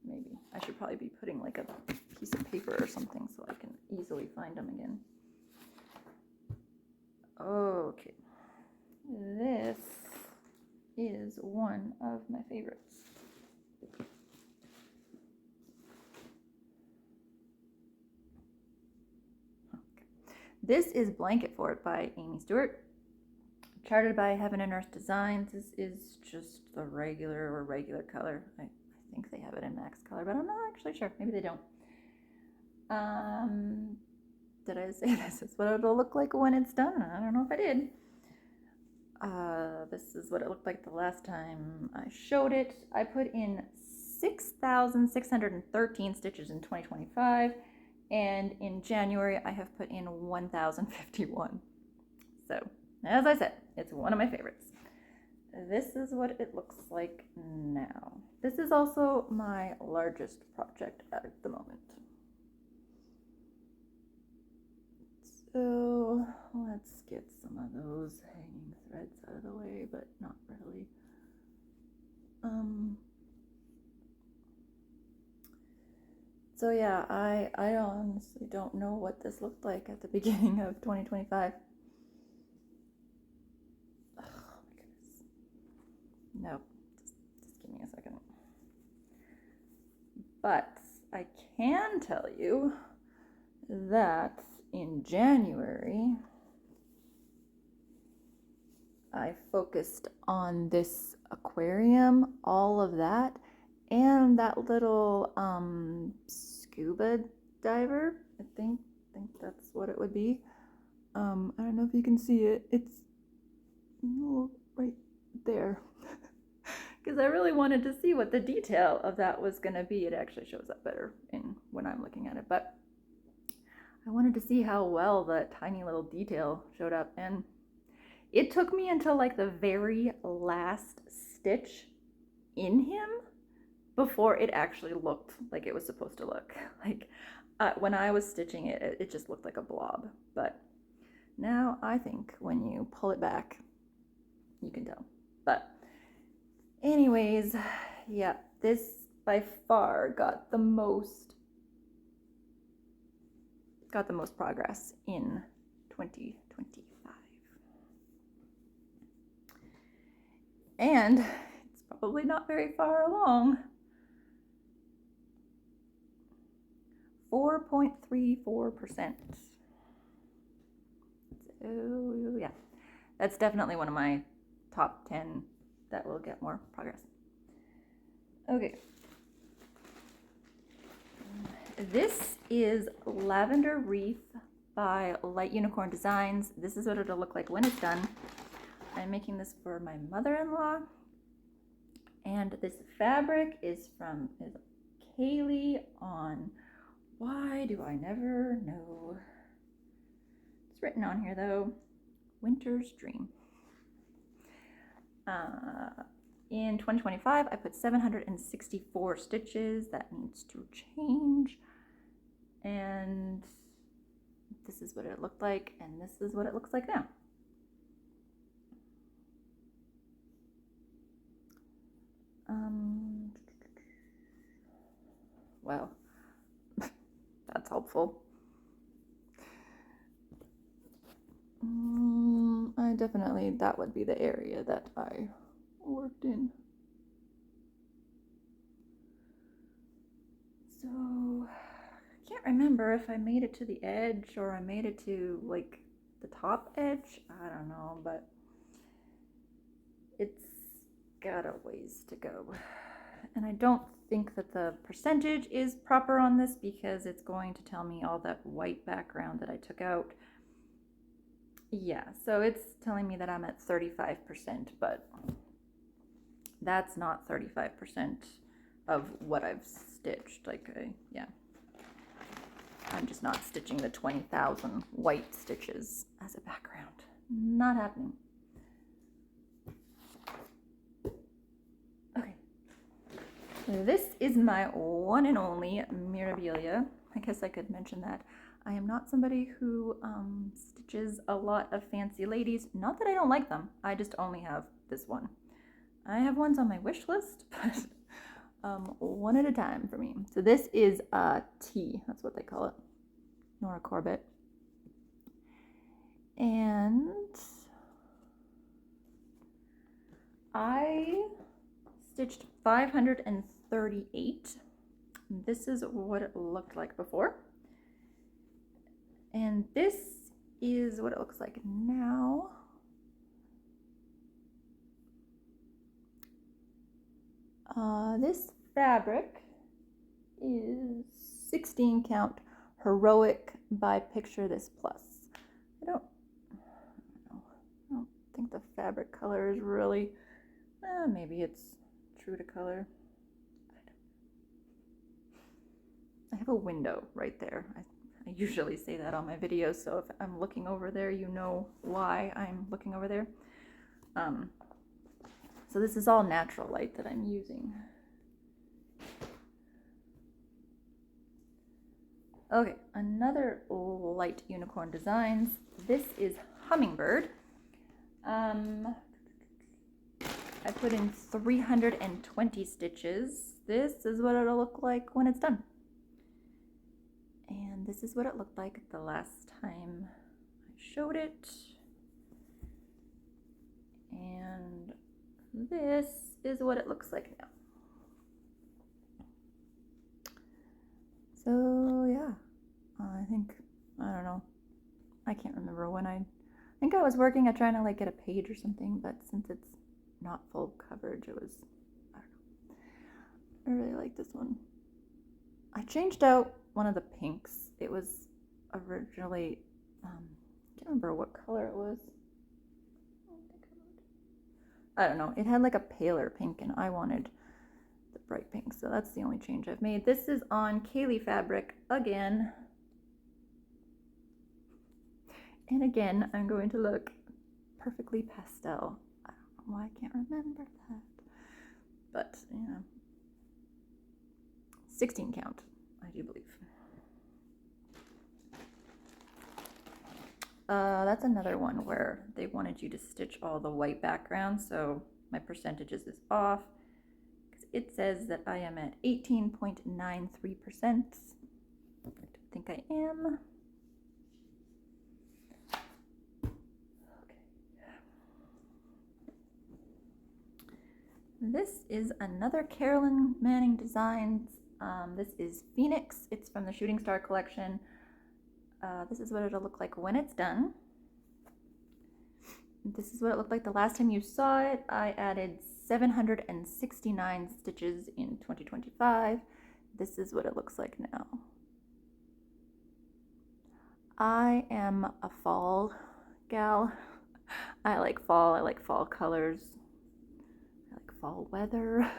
Maybe. I should probably be putting like a piece of paper or something so I can easily find them again. Okay. This is one of my favorites. Okay. This is Blanket Fort by Amy Stewart. Charted by Heaven and Earth Designs. This is just the regular color. I think they have it in max color, but I'm not actually sure. Maybe they don't. Did I say this is what it'll look like when it's done? I don't know if I did. This is what it looked like the last time I showed it. I put in 6,613 stitches in 2025, and in January I have put in 1,051. So, as I said, it's one of my favorites. This is what it looks like now. This is also my largest project at the moment. So let's get some of those hanging threads out of the way, but not really. So yeah, I honestly don't know what this looked like at the beginning of 2025. Oh my goodness. Nope, just give me a second. But I can tell you that in January, I focused on this aquarium, all of that, and that little scuba diver. I think that's what it would be. I don't know if you can see it. It's right there. Because I really wanted to see what the detail of that was going to be. It actually shows up better when I'm looking at it, but I wanted to see how well that tiny little detail showed up, and it took me until like the very last stitch in him before it actually looked like it was supposed to look. Like when I was stitching it, it just looked like a blob, but now I think when you pull it back, you can tell. But anyways, yeah, this by far got the most progress in 2025. And it's probably not very far along. 4.34%. So yeah, that's definitely one of my top 10 that will get more progress. Okay. This is Lavender Wreath by Light Unicorn Designs. This is what it'll look like when it's done. I'm making this for my mother-in-law. And this fabric is Kaylee on Why Do I Never Know. It's written on here though, Winter's Dream. In 2025, I put 764 stitches. That needs to change. And this is what it looked like, and this is what it looks like now. Well, that's helpful. That would be the area that I worked in. So I can't remember if I made it to the edge or I made it to like the top edge. I don't know, but it's got a ways to go. And I don't think that the percentage is proper on this because it's going to tell me all that white background that I took out. Yeah, so it's telling me that I'm at 35%, but that's not 35% of what I've stitched. Like, yeah, I'm just not stitching the 20,000 white stitches as a background. Not happening. Okay, this is my one and only Mirabilia. I guess I could mention that I am not somebody who stitches a lot of fancy ladies. Not that I don't like them, I just only have this one. I have ones on my wish list, but one at a time for me. So this is a T, that's what they call it, Nora Corbett. And I stitched 538. This is what it looked like before. And this is what it looks like now. This fabric is 16 count Heroic by Picture This Plus. I don't think the fabric color is really, maybe it's true to color. I have a window right there. I usually say that on my videos, so if I'm looking over there, you know why I'm looking over there. So this is all natural light that I'm using. Okay, another light unicorn designs. This is Hummingbird. I put in 320 stitches. This is what it'll look like when it's done. And this is what it looked like the last time I showed it. And this is what it looks like now. So yeah, I don't know. I can't remember when I think I was working at trying to like get a page or something, but since it's not full coverage, it was, I don't know. I really like this one. I changed out one of the pinks. It was originally, I can't remember what color it was. I don't know. It had like a paler pink and I wanted the bright pink. So that's the only change I've made. This is on Kaylee fabric again. And again, I'm going to look perfectly pastel. I don't know why I can't remember that. But, you know, 16 count, I do believe. That's another one where they wanted you to stitch all the white background, so my percentages is off. It says that I am at 18.93%. I don't think I am. This is another Carolyn Manning Designs. This is Phoenix. It's from the Shooting Star collection. This is what it'll look like when it's done. This is what it looked like the last time you saw it. I added 769 stitches in 2025. This is what it looks like now. I am a fall gal. I like fall. I like fall colors. I like fall weather.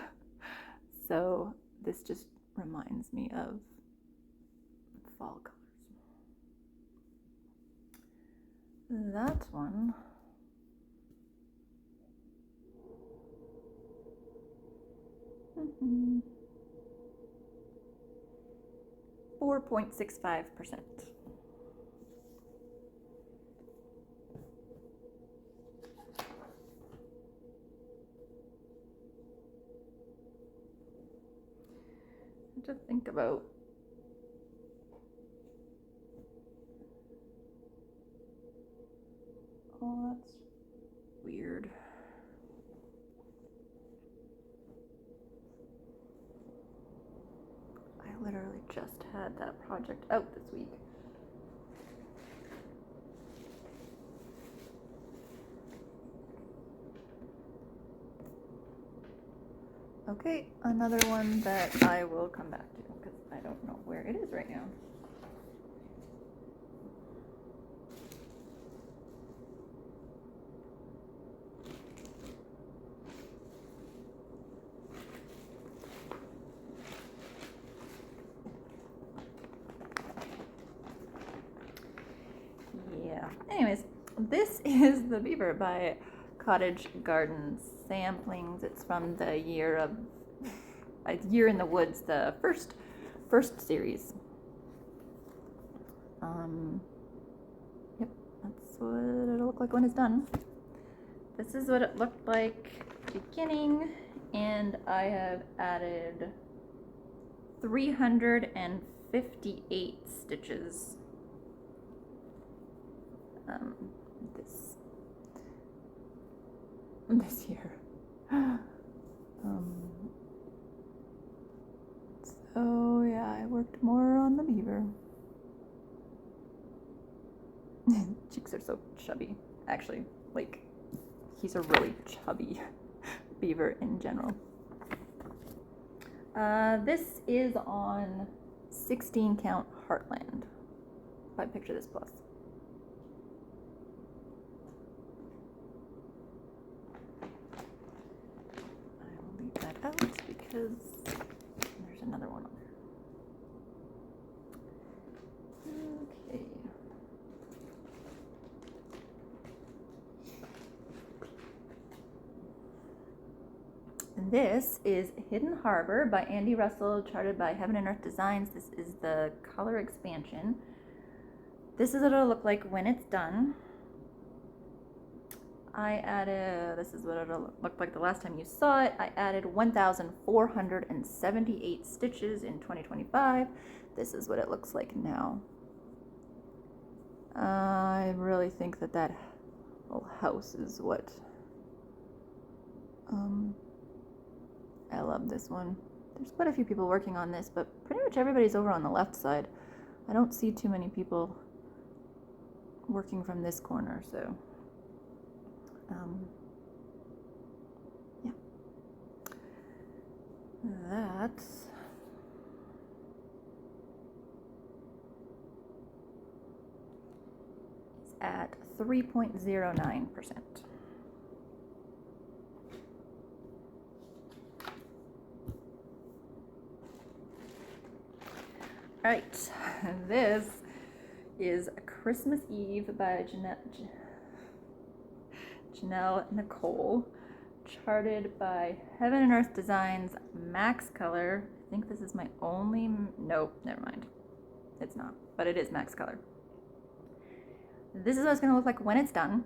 So this just reminds me of fall colors. That one. Mm-hmm. 4.65%. To think about. Oh, that's weird. I literally just had that project out this week. Okay, another one that I will come back to because I don't know where it is right now. Yeah, anyways, this is the beaver by Cottage Garden Samplings. It's from the Year in the Woods, the first series. Yep, that's what it'll look like when it's done. This is what it looked like beginning, and I have added 358 stitches. This year. So yeah, I worked more on the beaver. Cheeks are so chubby. Actually, like, he's a really chubby beaver in general. This is on 16 count Heartland by Picture This Plus. I will leave that out because there's another one on there. Okay. This is Hidden Harbor by Andy Russell, charted by Heaven and Earth Designs. This is the color expansion. This is what it'll look like when it's done. This is what it'll look like the last time you saw it. I added 1,478 stitches in 2025. This is what it looks like now. I really think that whole house is what... I love this one. There's quite a few people working on this, but pretty much everybody's over on the left side. I don't see too many people working from this corner, so yeah. That's at 3.09%. Right, this is Christmas Eve by Janelle Nicole, charted by Heaven and Earth Designs, Max Color. I think this is my only, nope, never mind. It's not, but it is Max Color. This is what it's gonna look like when it's done.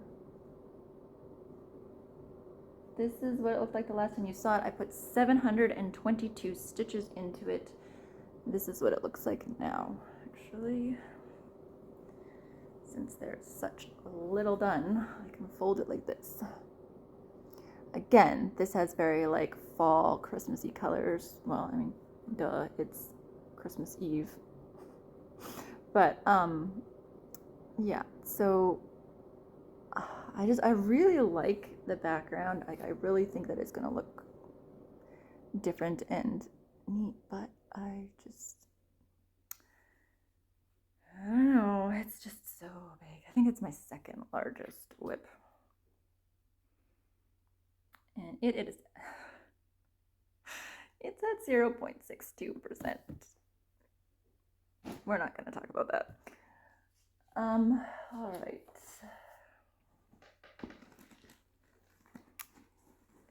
This is what it looked like the last time you saw it. I put 722 stitches into it. This is what it looks like now, actually. Since there's such little done, I can fold it like this. Again, this has very like fall Christmassy colors. Well, I mean, duh, it's Christmas Eve. But yeah, so I really like the background. I really think that it's gonna look different and neat, but I don't know, it's just so big. I think it's my second largest WIP. And it is, it's at 0.62%. We're not gonna talk about that. All right.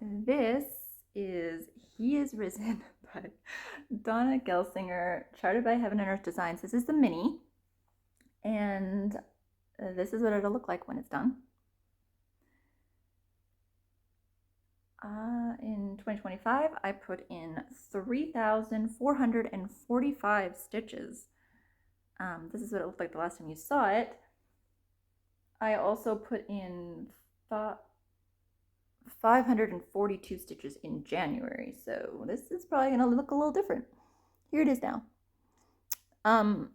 This is He Is Risen by Donna Gelsinger, charted by Heaven and Earth Designs. This is the mini, and this is what it'll look like when it's done. In 2025, I put in 3,445 stitches. This is what it looked like the last time you saw it. I also put in 542 stitches in January, so this is probably going to look a little different. Here it is now. To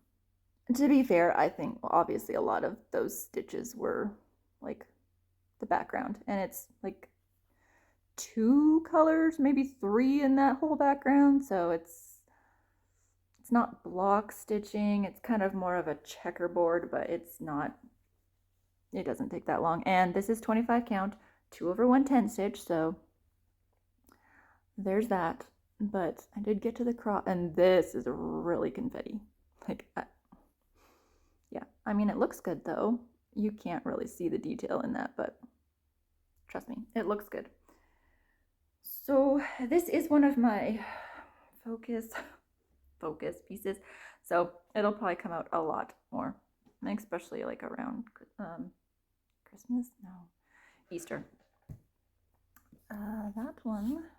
be fair, I think obviously a lot of those stitches were like the background, and it's like 2 colors, maybe 3 in that whole background, so it's not block stitching. It's kind of more of a checkerboard, but it doesn't take that long. And this is 25 count, 2/110 stitch, so there's that. But I did get to the cross, and this is really confetti. Like, yeah, I mean, it looks good though. You can't really see the detail in that, but trust me, it looks good. So this is one of my focus pieces, so it'll probably come out a lot more, especially like around Christmas, no, Easter. That one,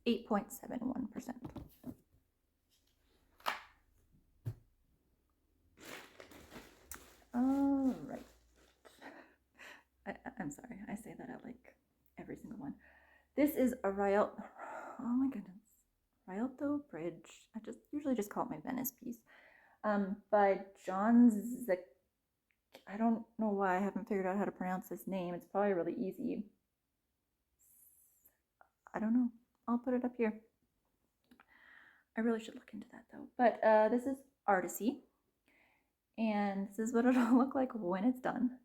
.71%. All right. I'm sorry, I say that at like every single one. This is a oh my goodness, Rialto Bridge. I usually just call it my Venice piece. By John I don't know why I haven't figured out how to pronounce this name. It's probably really easy. I don't know. I'll put it up here. I really should look into that though. But this is Artisy, and this is what it'll look like when it's done.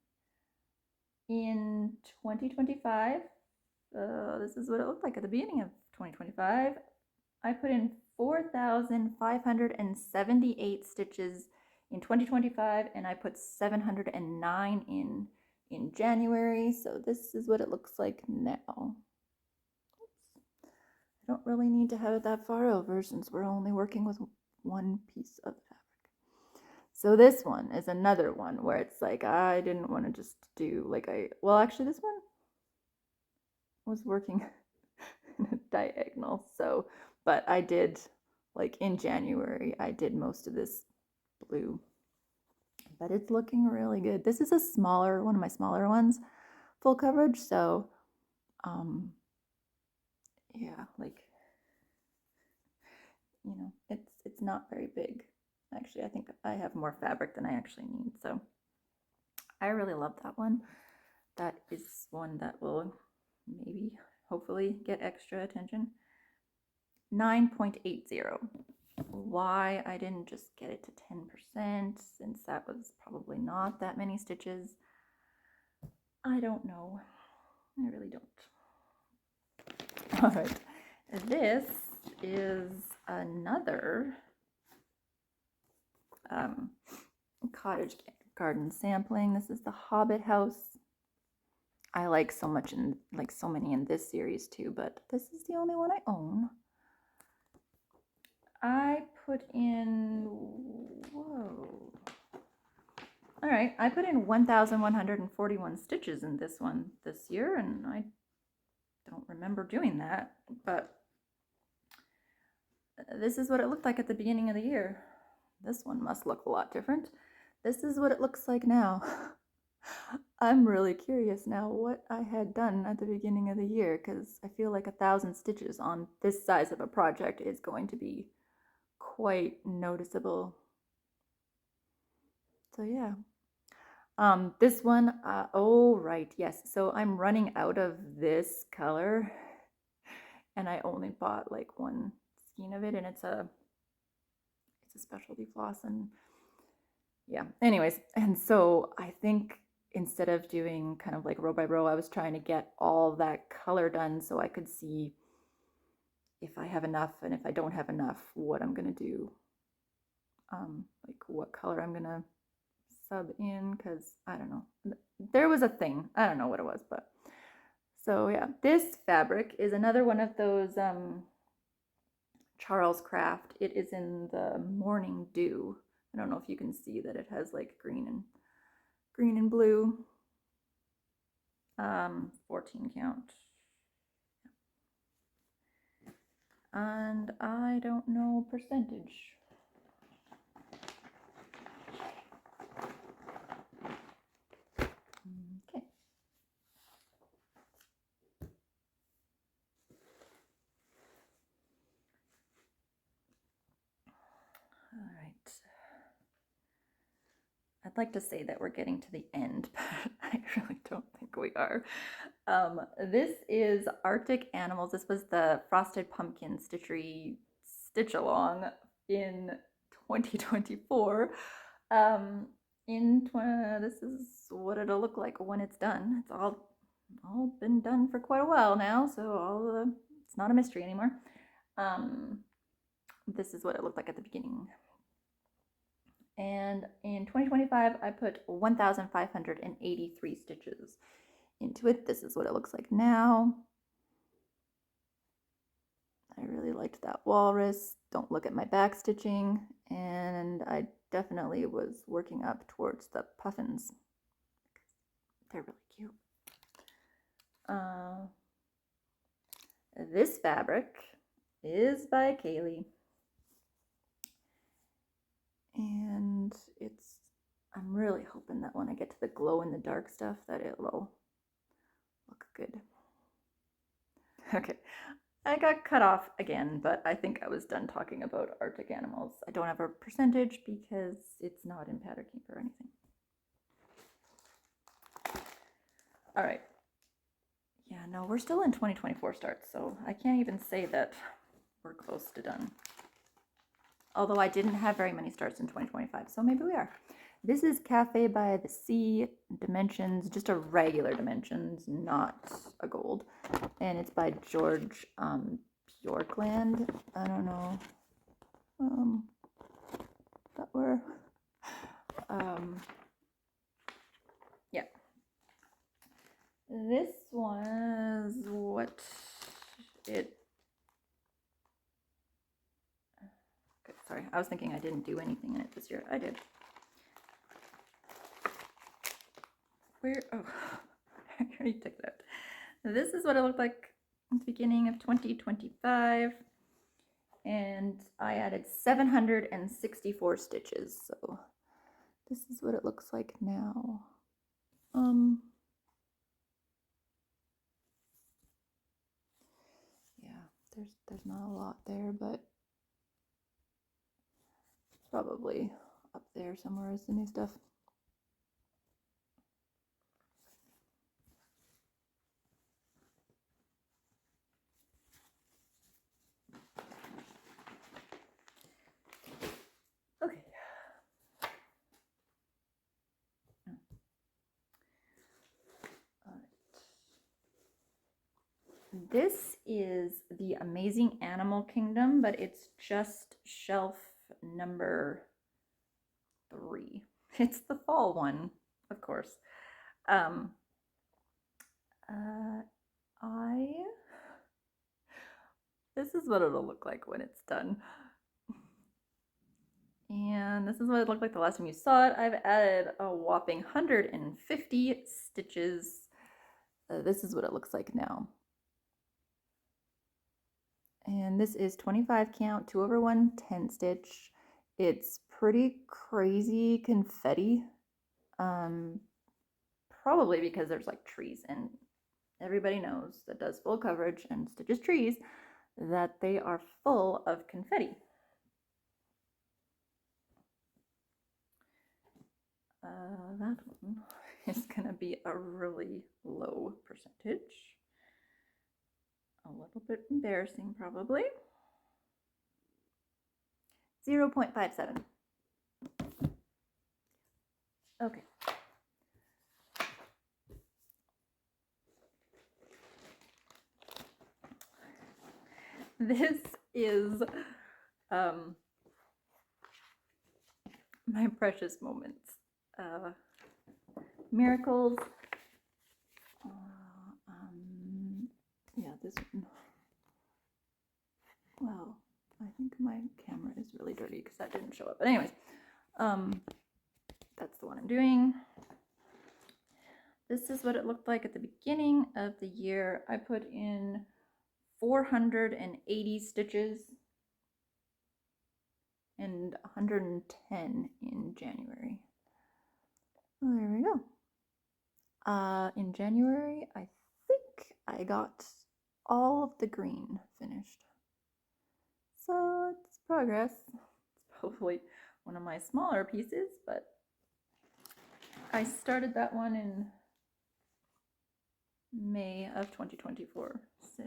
In 2025, this is what it looked like at the beginning of 2025. I put in 4,578 stitches in 2025, and I put 709 in January. So this is what it looks like now. I don't really need to have it that far over since we're only working with one piece of fabric. So this one is another one where it's like I didn't want to just do like well actually this one was working in a diagonal, so but I did like in January I did most of this blue, but it's looking really good. This is a smaller one of my smaller ones, full coverage, so yeah, like, you know, it's not very big. Actually, I think I have more fabric than I actually need, so I really love that one. That is one that will maybe hopefully get extra attention. 9.80. Why I didn't just get it to 10%, since that was probably not that many stitches, I don't know. I really don't. All right, this is another cottage garden sampling. This is the Hobbit house. I like so much in like so many in this series too, but this is the only one I own. I put in, whoa. All right, I put in 1,141 stitches in this one this year, and I don't remember doing that, but this is what it looked like at the beginning of the year. This one must look a lot different. This is what it looks like now. I'm really curious now what I had done at the beginning of the year, because I feel like 1,000 stitches on this size of a project is going to be quite noticeable. So yeah. This one, oh right, yes. So I'm running out of this color, and I only bought like one skein of it, and it's a specialty floss, and yeah, anyways, and so I think instead of doing kind of like row by row, I was trying to get all that color done so I could see if I have enough, and if I don't have enough, what I'm gonna do, like what color I'm gonna sub in, because I don't know, there was a thing, I don't know what it was, but so yeah, this fabric is another one of those Charles Craft. It is in the Morning Dew. I don't know if you can see that it has like green and blue. 14 count. And I don't know percentage. Okay. All right. I'd like to say that we're getting to the end, but I really don't think we are. This is Arctic Animals. This was the Frosted Pumpkin Stitchery Stitch Along in 2024. This is what it'll look like when it's done. It's all been done for quite a while now, so it's not a mystery anymore. This is what it looked like at the beginning. And in 2025, I put 1,583 stitches into it. This is what it looks like now. I really liked that walrus. Don't look at my back stitching. And I definitely was working up towards the puffins. They're really cute. This fabric is by Kaylee. And I'm really hoping that when I get to the glow in the dark stuff that it'll look good. Okay, I got cut off again, but I think I was done talking about Arctic Animals. I don't have a percentage because it's not in Pattern Keeper or anything. All right. Yeah, no, we're still in 2024 starts, so I can't even say that we're close to done. Although I didn't have very many starts in 2025, so maybe we are. This is Cafe by the Sea, dimensions, just a regular dimensions, not a gold. And it's by George Bjorkland. I don't know. That were. Yeah. This was what it. Okay, sorry, I was thinking I didn't do anything in it this year. I did. Where? Oh, I already took it out. This is what it looked like at the beginning of 2025. And I added 764 stitches. So this is what it looks like now. Yeah, there's not a lot there, but probably up there somewhere is the new stuff. Okay. All right. This is the Amazing Animal Kingdom, but it's just shelf number 3. It's the fall one, of course. This is what it'll look like when it's done. And this is what it looked like the last time you saw it. I've added a whopping 150 stitches. This is what it looks like now. And this is 25 count, 2/1 10 stitch. It's pretty crazy confetti. Probably because there's like trees, and everybody knows that does full coverage and stitches trees that they are full of confetti. That one is going to be a really low percentage. A little bit embarrassing, probably. 0.57. Okay. This is my precious moments. Miracles. Yeah, this one. Well, I think my camera is really dirty because that didn't show up. But anyways, that's the one I'm doing. This is what it looked like at the beginning of the year. I put in 480 stitches and 110 in January. Well, there we go. In January, I think I got all of the green finished. So it's progress. It's probably one of my smaller pieces, but I started that one in May of 2024. So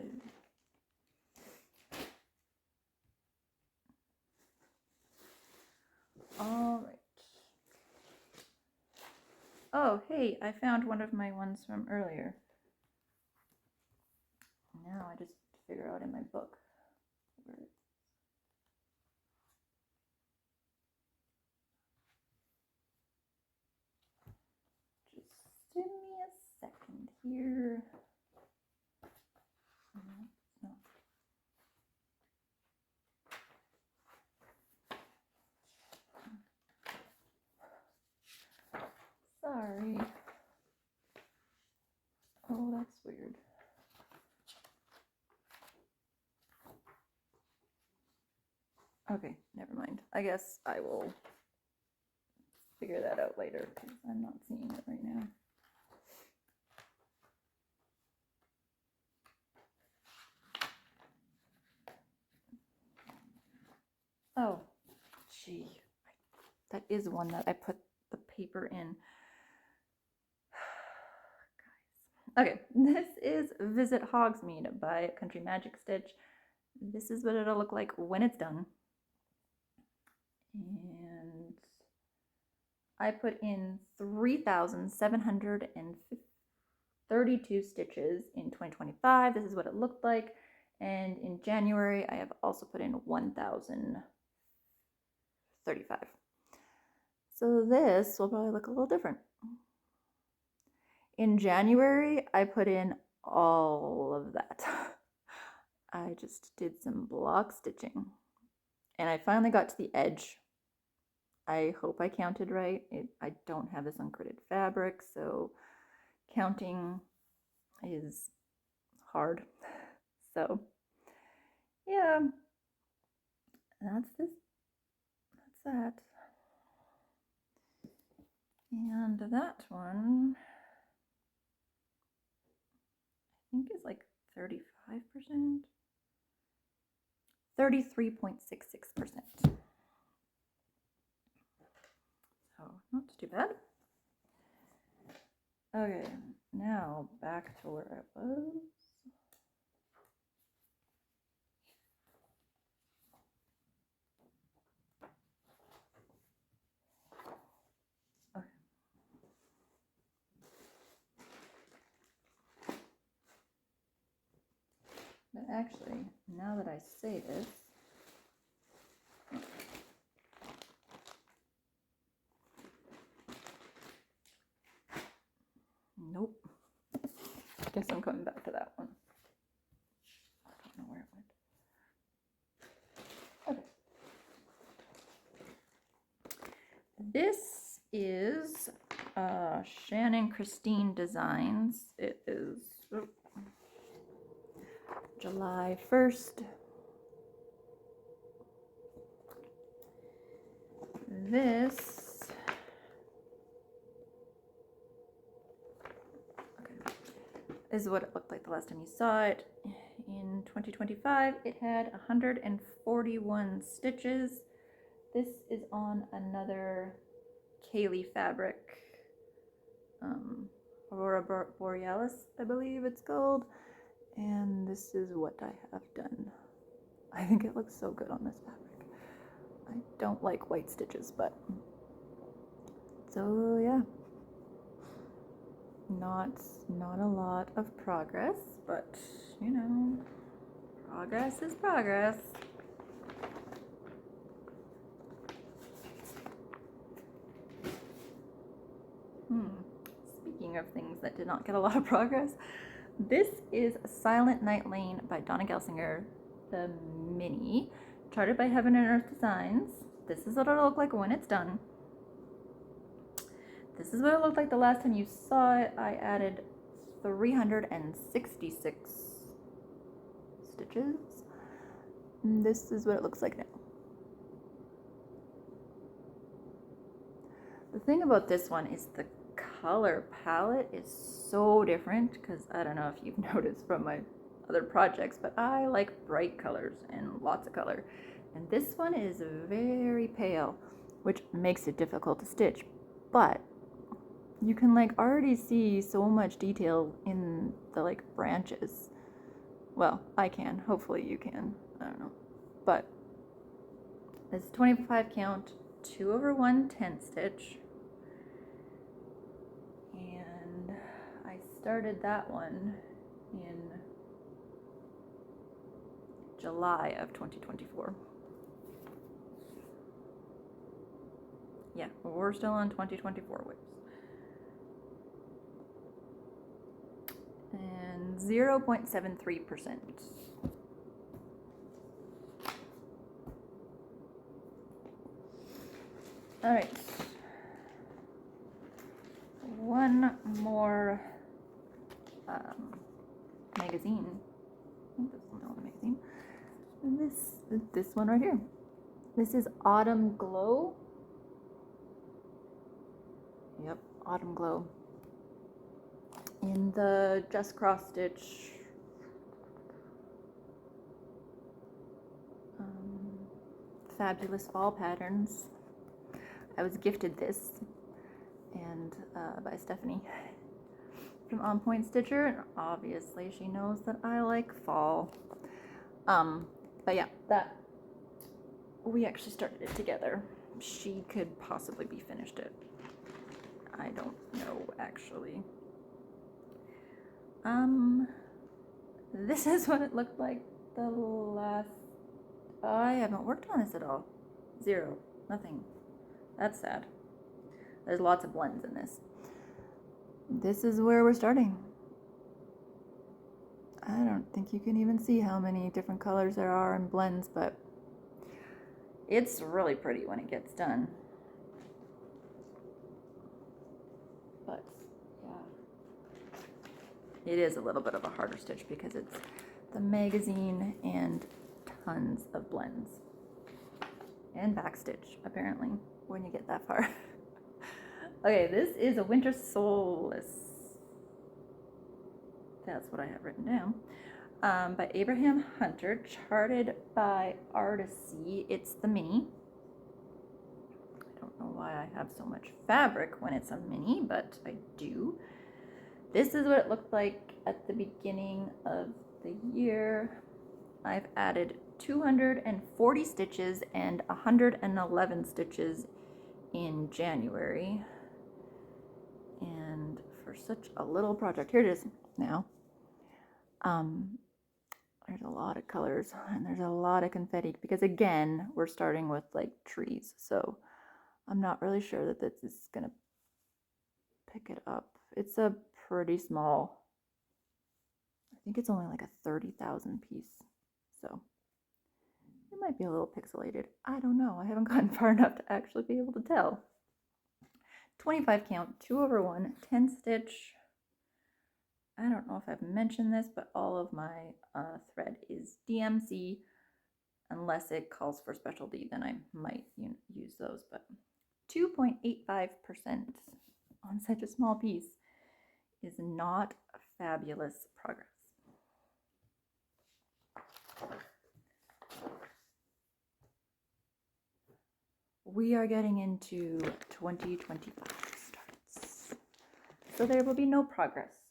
all right. Oh, hey, I found one of my ones from earlier. Now I just figure out in my book where it's. Just give me a second here. No. Sorry. Oh, that's weird. Okay, never mind. I guess I will figure that out later because I'm not seeing it right now. Oh, gee. That is one that I put the paper in. Okay, this is Visit Hogsmeade by Country Magic Stitch. This is what it'll look like when it's done. And I put in 3,732 stitches in 2025. This is what it looked like. And in January, I have also put in 1,035. So this will probably look a little different. In January, I put in all of that. I just did some block stitching. And I finally got to the edge. I hope I counted right. I don't have this uncritted fabric, so counting is hard. So yeah, that's this. That's that. And that one, I think is like 35%. 33.66%. So not too bad. Okay, now back to where I was. Okay. But actually, now that I say this, nope. Guess I'm coming back to that one. I don't know where it went. Okay. This is Shannon Christine Designs. It is July 1st. This is what it looked like the last time you saw it. In 2025, it had 141 stitches. This is on another Kaylee fabric, Aurora Borealis, I believe it's called. And this is what I have done. I think it looks so good on this fabric. I don't like white stitches, but so yeah. Not a lot of progress, but you know, progress is progress. Speaking of things that did not get a lot of progress, this is Silent Night Lane by Donna Gelsinger, the mini, charted by Heaven and Earth Designs. This is what it'll look like when it's done. This is what it looked like the last time you saw it. I added 366 stitches. And this is what it looks like now. The thing about this one is the color palette is so different, because I don't know if you've noticed from my other projects, but I like bright colors and lots of color. And this one is very pale, which makes it difficult to stitch. But you can like already see so much detail in the like branches. Well, I can, hopefully you can, I don't know. But it's 25 count, 2/110 stitch. And I started that one in July of 2024. Yeah, we're still on 2024 WIPs. And 0.73%. All right. One more magazine. I think this is another magazine. And this one right here. This is Autumn Glow. Yep, Autumn Glow. In the just cross stitch fabulous fall patterns. I was gifted this and by Stephanie, from On Point Stitcher, and obviously she knows that I like fall. But yeah, that we actually started it together. She could possibly be finished it. I don't know actually. This is what it looked like the last. I haven't worked on this at all. Zero, nothing. That's sad. There's lots of blends in this. This is where we're starting. I don't think you can even see how many different colors there are in blends, but it's really pretty when it gets done. But yeah, it is a little bit of a harder stitch because it's the magazine and tons of blends. And backstitch, apparently, when you get that far. Okay, this is a Winter Solace. That's what I have written down. By Abraham Hunter, charted by Artisy. It's the mini. I don't know why I have so much fabric when it's a mini, but I do. This is what it looked like at the beginning of the year. I've added 240 stitches and 111 stitches in January. And for such a little project, here it is now. There's a lot of colors and there's a lot of confetti because again, we're starting with like trees. So I'm not really sure that this is gonna pick it up. It's a pretty small, I think it's only like a 30,000 piece. So it might be a little pixelated. I don't know. I haven't gotten far enough to actually be able to tell. 25 count, 2/1, 10 stitch. I don't know if I've mentioned this, but all of my thread is DMC. Unless it calls for specialty, then I might use those. But 2.85% on such a small piece is not fabulous progress. We are getting into 2025 starts. So there will be no progress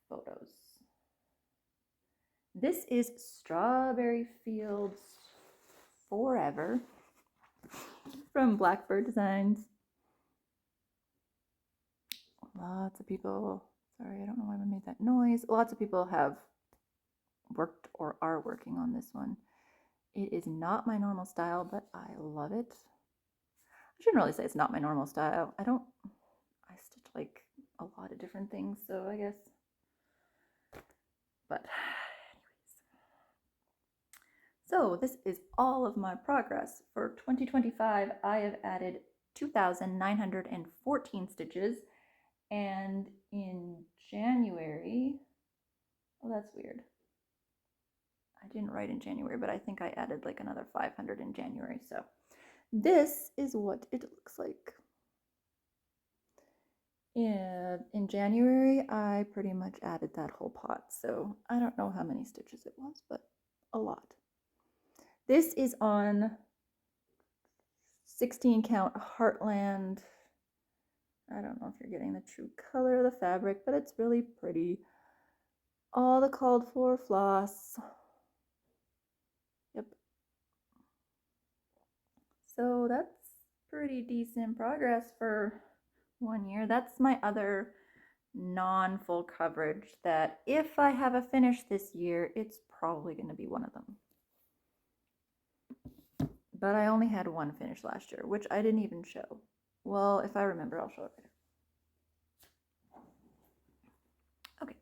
photos. This is Strawberry Fields Forever from Blackbird Designs. Lots of people, sorry, I don't know why I made that noise. Lots of people have worked or are working on this one. It is not my normal style, but I love it. I shouldn't really say it's not my normal style. I stitch like a lot of different things, so I guess. But anyways. So this is all of my progress. For 2025, I have added 2,914 stitches. And in January, oh, that's weird. I didn't write in January, but I think I added like another 500 in January. So this is what it looks like. In January, I pretty much added that whole pot. So I don't know how many stitches it was, but a lot. This is on 16 count Heartland. I don't know if you're getting the true color of the fabric, but it's really pretty. All the called for floss. Yep. So that's pretty decent progress for 1 year. That's my other non-full coverage that if I have a finish this year, it's probably going to be one of them. But I only had one finish last year, which I didn't even show. Well, if I remember, I'll show it later. Okay.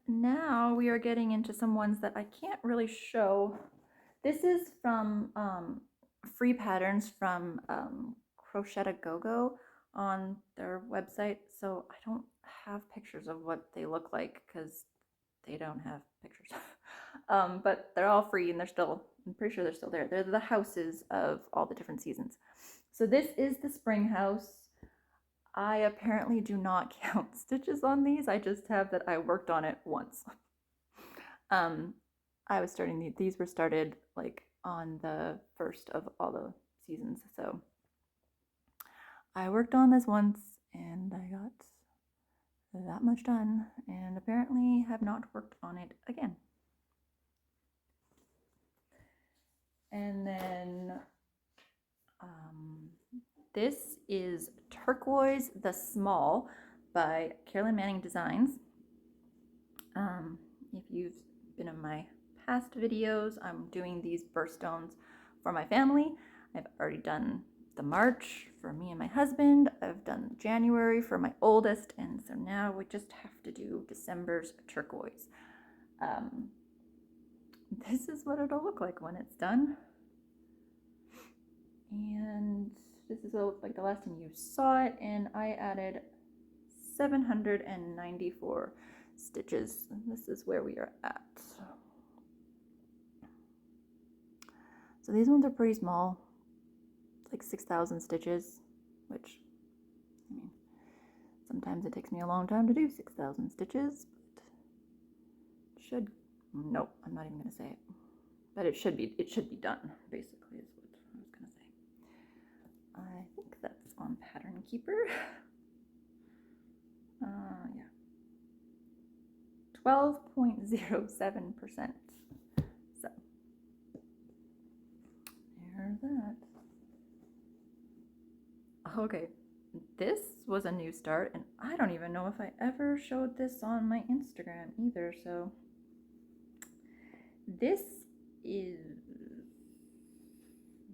Now we are getting into some ones that I can't really show. This is from free patterns from Crochet a Go-Go on their website. So I don't have pictures of what they look like because they don't have pictures. But they're all free and they're still, I'm pretty sure they're still there. They're the houses of all the different seasons. So this is the spring house. I apparently do not count stitches on these. I just have that I worked on it once. I was starting, these were started like on the first of all the seasons. So I worked on this once and I got that much done, and apparently have not worked on it again. And then this is Turquoise the Small by Carolyn Manning Designs. If you've been in my past videos, I'm doing these birthstones for my family. I've already done the March for me and my husband. I've done January for my oldest, and so now we just have to do December's turquoise. This is what it'll look like when it's done. And this is what it looked like the last time you saw it, and I added 794 stitches. This is where we are at. So these ones are pretty small. It's like 6,000 stitches, which, I mean, sometimes it takes me a long time to do 6,000 stitches, but it should, nope, I'm not even gonna say it. But it should be done, basically, is what I was gonna say. I think that's on Pattern Keeper. Yeah. 12.07%. So there's that. Okay, this was a new start, and I don't even know if I ever showed this on my Instagram either, so this is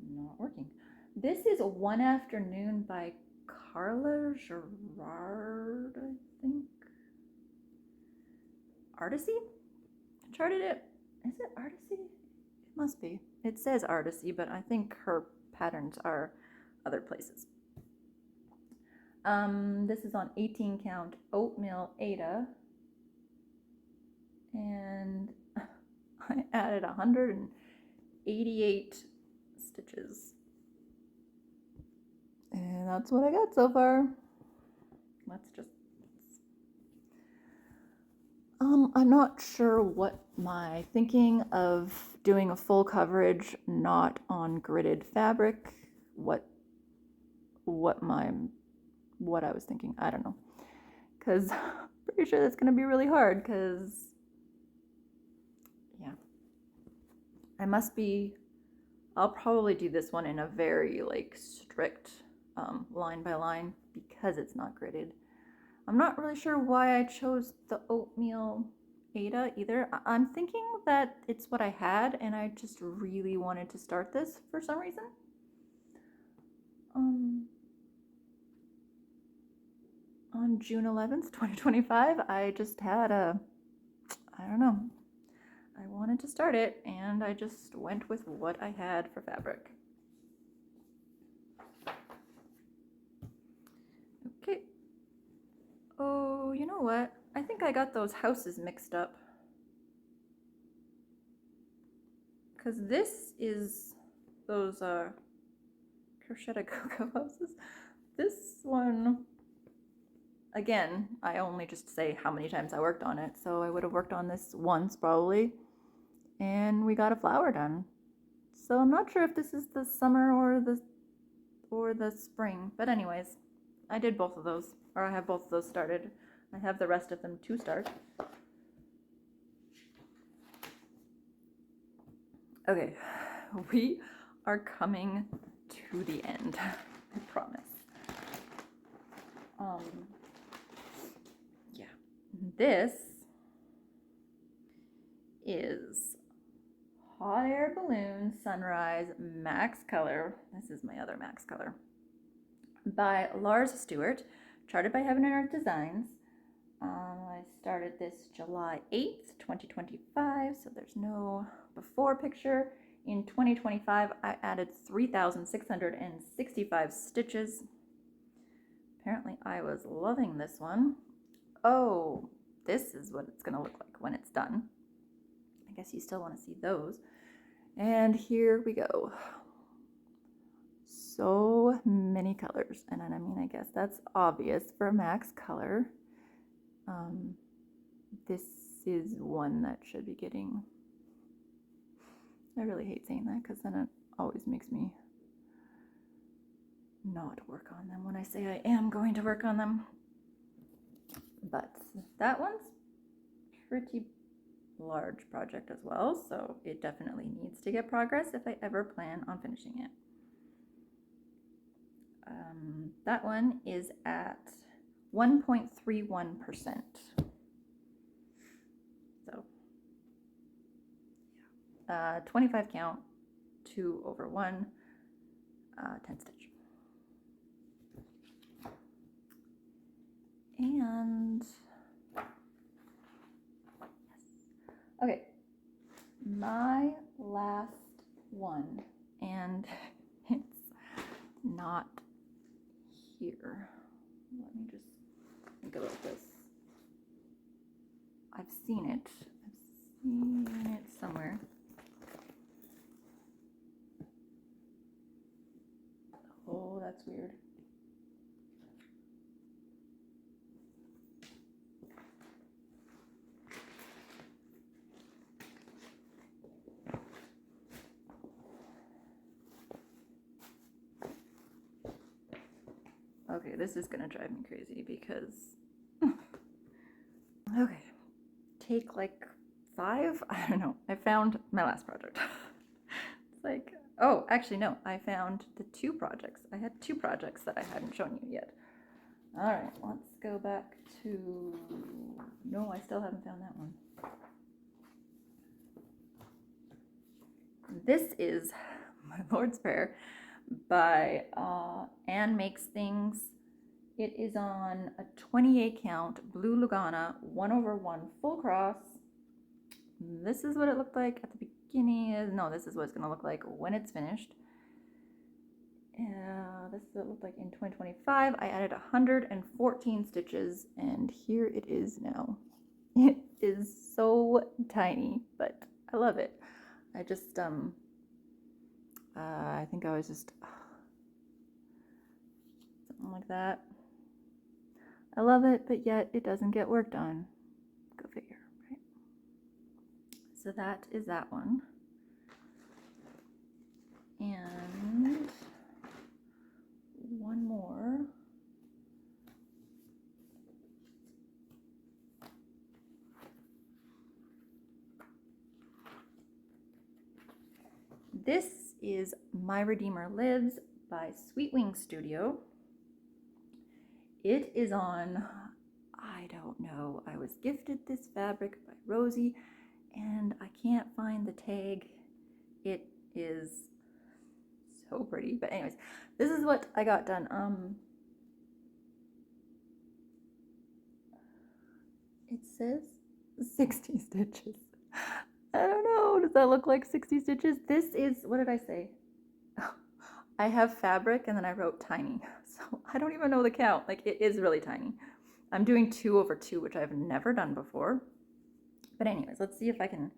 not working. This is One Afternoon by Carla Gerard, I think. Artisy? I charted it. Is it Artisy? It must be. It says Artisy, but I think her patterns are other places. This is on 18 count oatmeal Aida, and I added 188 stitches, and that's what I got so far. Let's just I'm not sure what my thinking of doing a full coverage not on gridded fabric, what I was thinking. I don't know, because I'm pretty sure that's gonna be really hard, because yeah, I'll probably do this one in a very like strict line by line because it's not gridded. I'm not really sure why I chose the oatmeal Aida either. I'm thinking that it's what I had, and I just really wanted to start this for some reason. On June 11th, 2025, I just had I don't know, I wanted to start it, and I just went with what I had for fabric. Okay. Oh, you know what? I think I got those houses mixed up. Because this is those Crochet Cocoa houses. This one, again, I only just say how many times I worked on it. So I would have worked on this once probably, and we got a flower done. So I'm not sure if this is the summer or the spring, but anyways, I did both of those, or I have both of those started. I have the rest of them to start. Okay, we are coming to the end, I promise. Yeah, this is Hot Air Balloon Sunrise Max Color. This is my other Max Color by Lars Stewart, charted by Heaven and Earth Designs. I started this July 8th, 2025, so there's no before picture. In 2025, I added 3,665 stitches. Apparently, I was loving this one. Oh, this is what it's gonna look like when it's done. I guess you still want to see those. And here we go. So many colors, and I mean, I guess that's obvious for Max Color. This is one that should be getting, I really hate saying that because then it always makes me not work on them when I say I am going to work on them. But that one's pretty large project as well, so it definitely needs to get progress if I ever plan on finishing it. That one is at 1.31%. So 25 count, 2 over 1, 10 stitch. And okay, my last one, and it's not here. Let me just think about this. I've seen it somewhere. Oh, that's weird. Okay, this is gonna drive me crazy because okay, take like 5, I don't know. I found my last project. It's like, oh, actually no, I found the 2 projects. I had 2 projects that I hadn't shown you yet. All right, let's go back to, no, I still haven't found that one. This is My Lord's Prayer by Anne Makes Things. It is on a 28 count blue Lugana 1 over 1 full cross. This is what it looked like at the beginning. No, this is what it's going to look like when it's finished. This is what it looked like in 2025. I added 114 stitches, and here it is now. It is so tiny, but I love it. I just, I think I was just, something like that. I love it, but yet it doesn't get work done. Go figure, right? So that is that one. And one more. This is My Redeemer Lives by Sweet Wing Studio. It is on, I don't know, I was gifted this fabric by Rosie and I can't find the tag. It is so pretty, but anyways, this is what I got done. It says 60 stitches. I don't know, does that look like 60 stitches? This is, what did I say? I have fabric and then I wrote tiny, so I don't even know the count. Like, it is really tiny. I'm doing 2 over 2, which I've never done before. But anyways, let's see if I can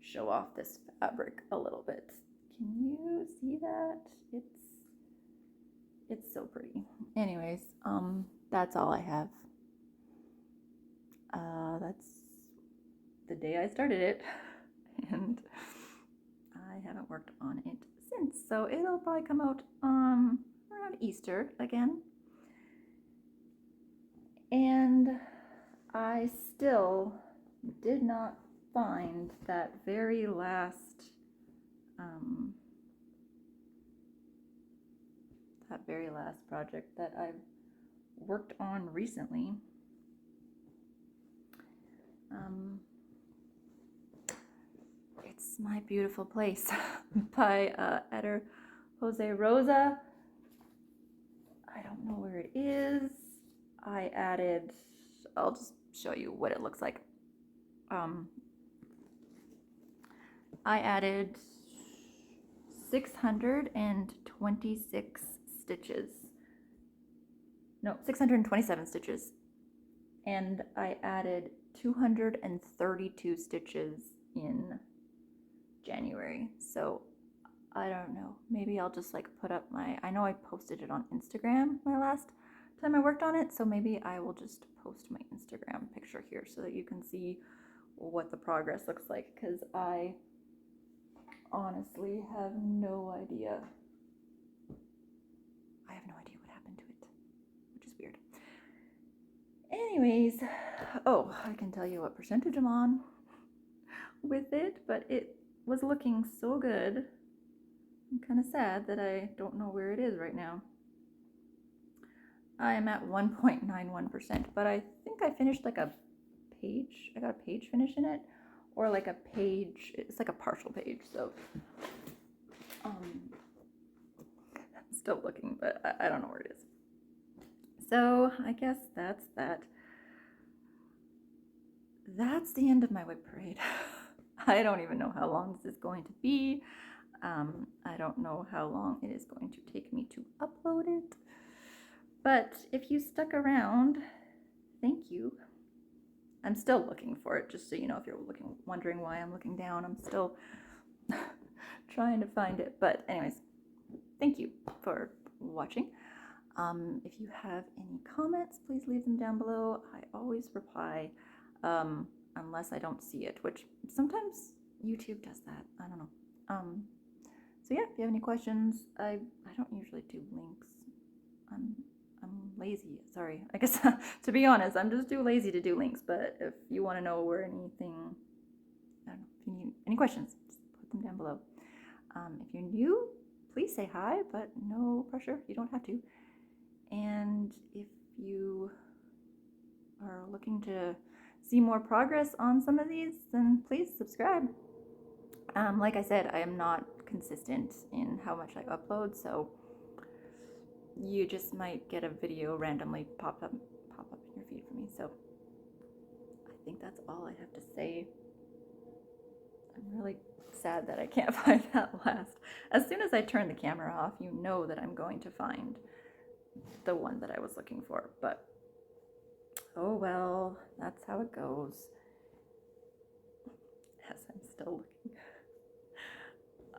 show off this fabric a little bit. Can you see that? It's so pretty. Anyways, that's all I have. That's the day I started it, and I haven't worked on it since. So it'll probably come out around Easter again. And I still did not find that very last project that I've worked on recently. It's My Beautiful Place by Eder Jose Rosa. I don't know where it is. I added, I'll just show you what it looks like. I added 626 stitches. No, 627 stitches. And I added 232 stitches in January. So I don't know. Maybe I'll just like put up my, I know I posted it on Instagram my last time I worked on it. So maybe I will just post my Instagram picture here so that you can see what the progress looks like. Because I honestly have no idea. I have no idea anyways, oh, I can tell you what percentage I'm on with it, but it was looking so good. I'm kind of sad that I don't know where it is right now. I am at 1.91%, but I think I finished like a page. I got a page finish in it, or like a page, it's like a partial page, so I'm still looking, but I don't know where it is. So I guess that's that. That's the end of my WIP parade. I don't even know how long this is going to be. I don't know how long it is going to take me to upload it. But if you stuck around, thank you. I'm still looking for it, just so you know, if you're wondering why I'm looking down, I'm still trying to find it. But anyways, thank you for watching. If you have any comments, please leave them down below. I always reply, unless I don't see it, which sometimes YouTube does that. I don't know. So yeah, if you have any questions, I don't usually do links. I'm lazy. Sorry. I guess to be honest, I'm just too lazy to do links. But if you want to know where anything, I don't know, if you need any questions, just put them down below. If you're new, please say hi, but no pressure. You don't have to. And if you are looking to see more progress on some of these, then please subscribe. Like I said, I am not consistent in how much I upload, so you just might get a video randomly pop up in your feed for me. So I think that's all I have to say. I'm really sad that I can't find that last. As soon as I turn the camera off, you know that I'm going to find the one that I was looking for, but oh well, that's how it goes. Yes, I'm still looking.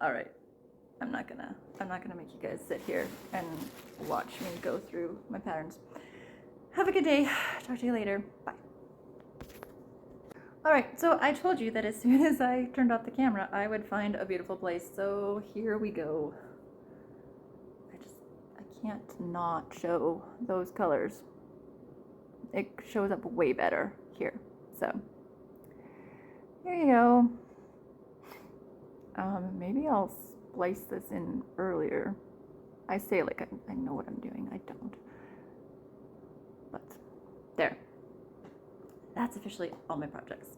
All right, I'm not gonna make you guys sit here and watch me go through my patterns. Have a good day. Talk to you later. Bye. All right, so I told you that as soon as I turned off the camera, I would find a beautiful place. So here we go. I can't not show those colors. It shows up way better here. So here you go. Maybe I'll splice this in earlier. I say like I know what I'm doing. I don't. But there. That's officially all my projects.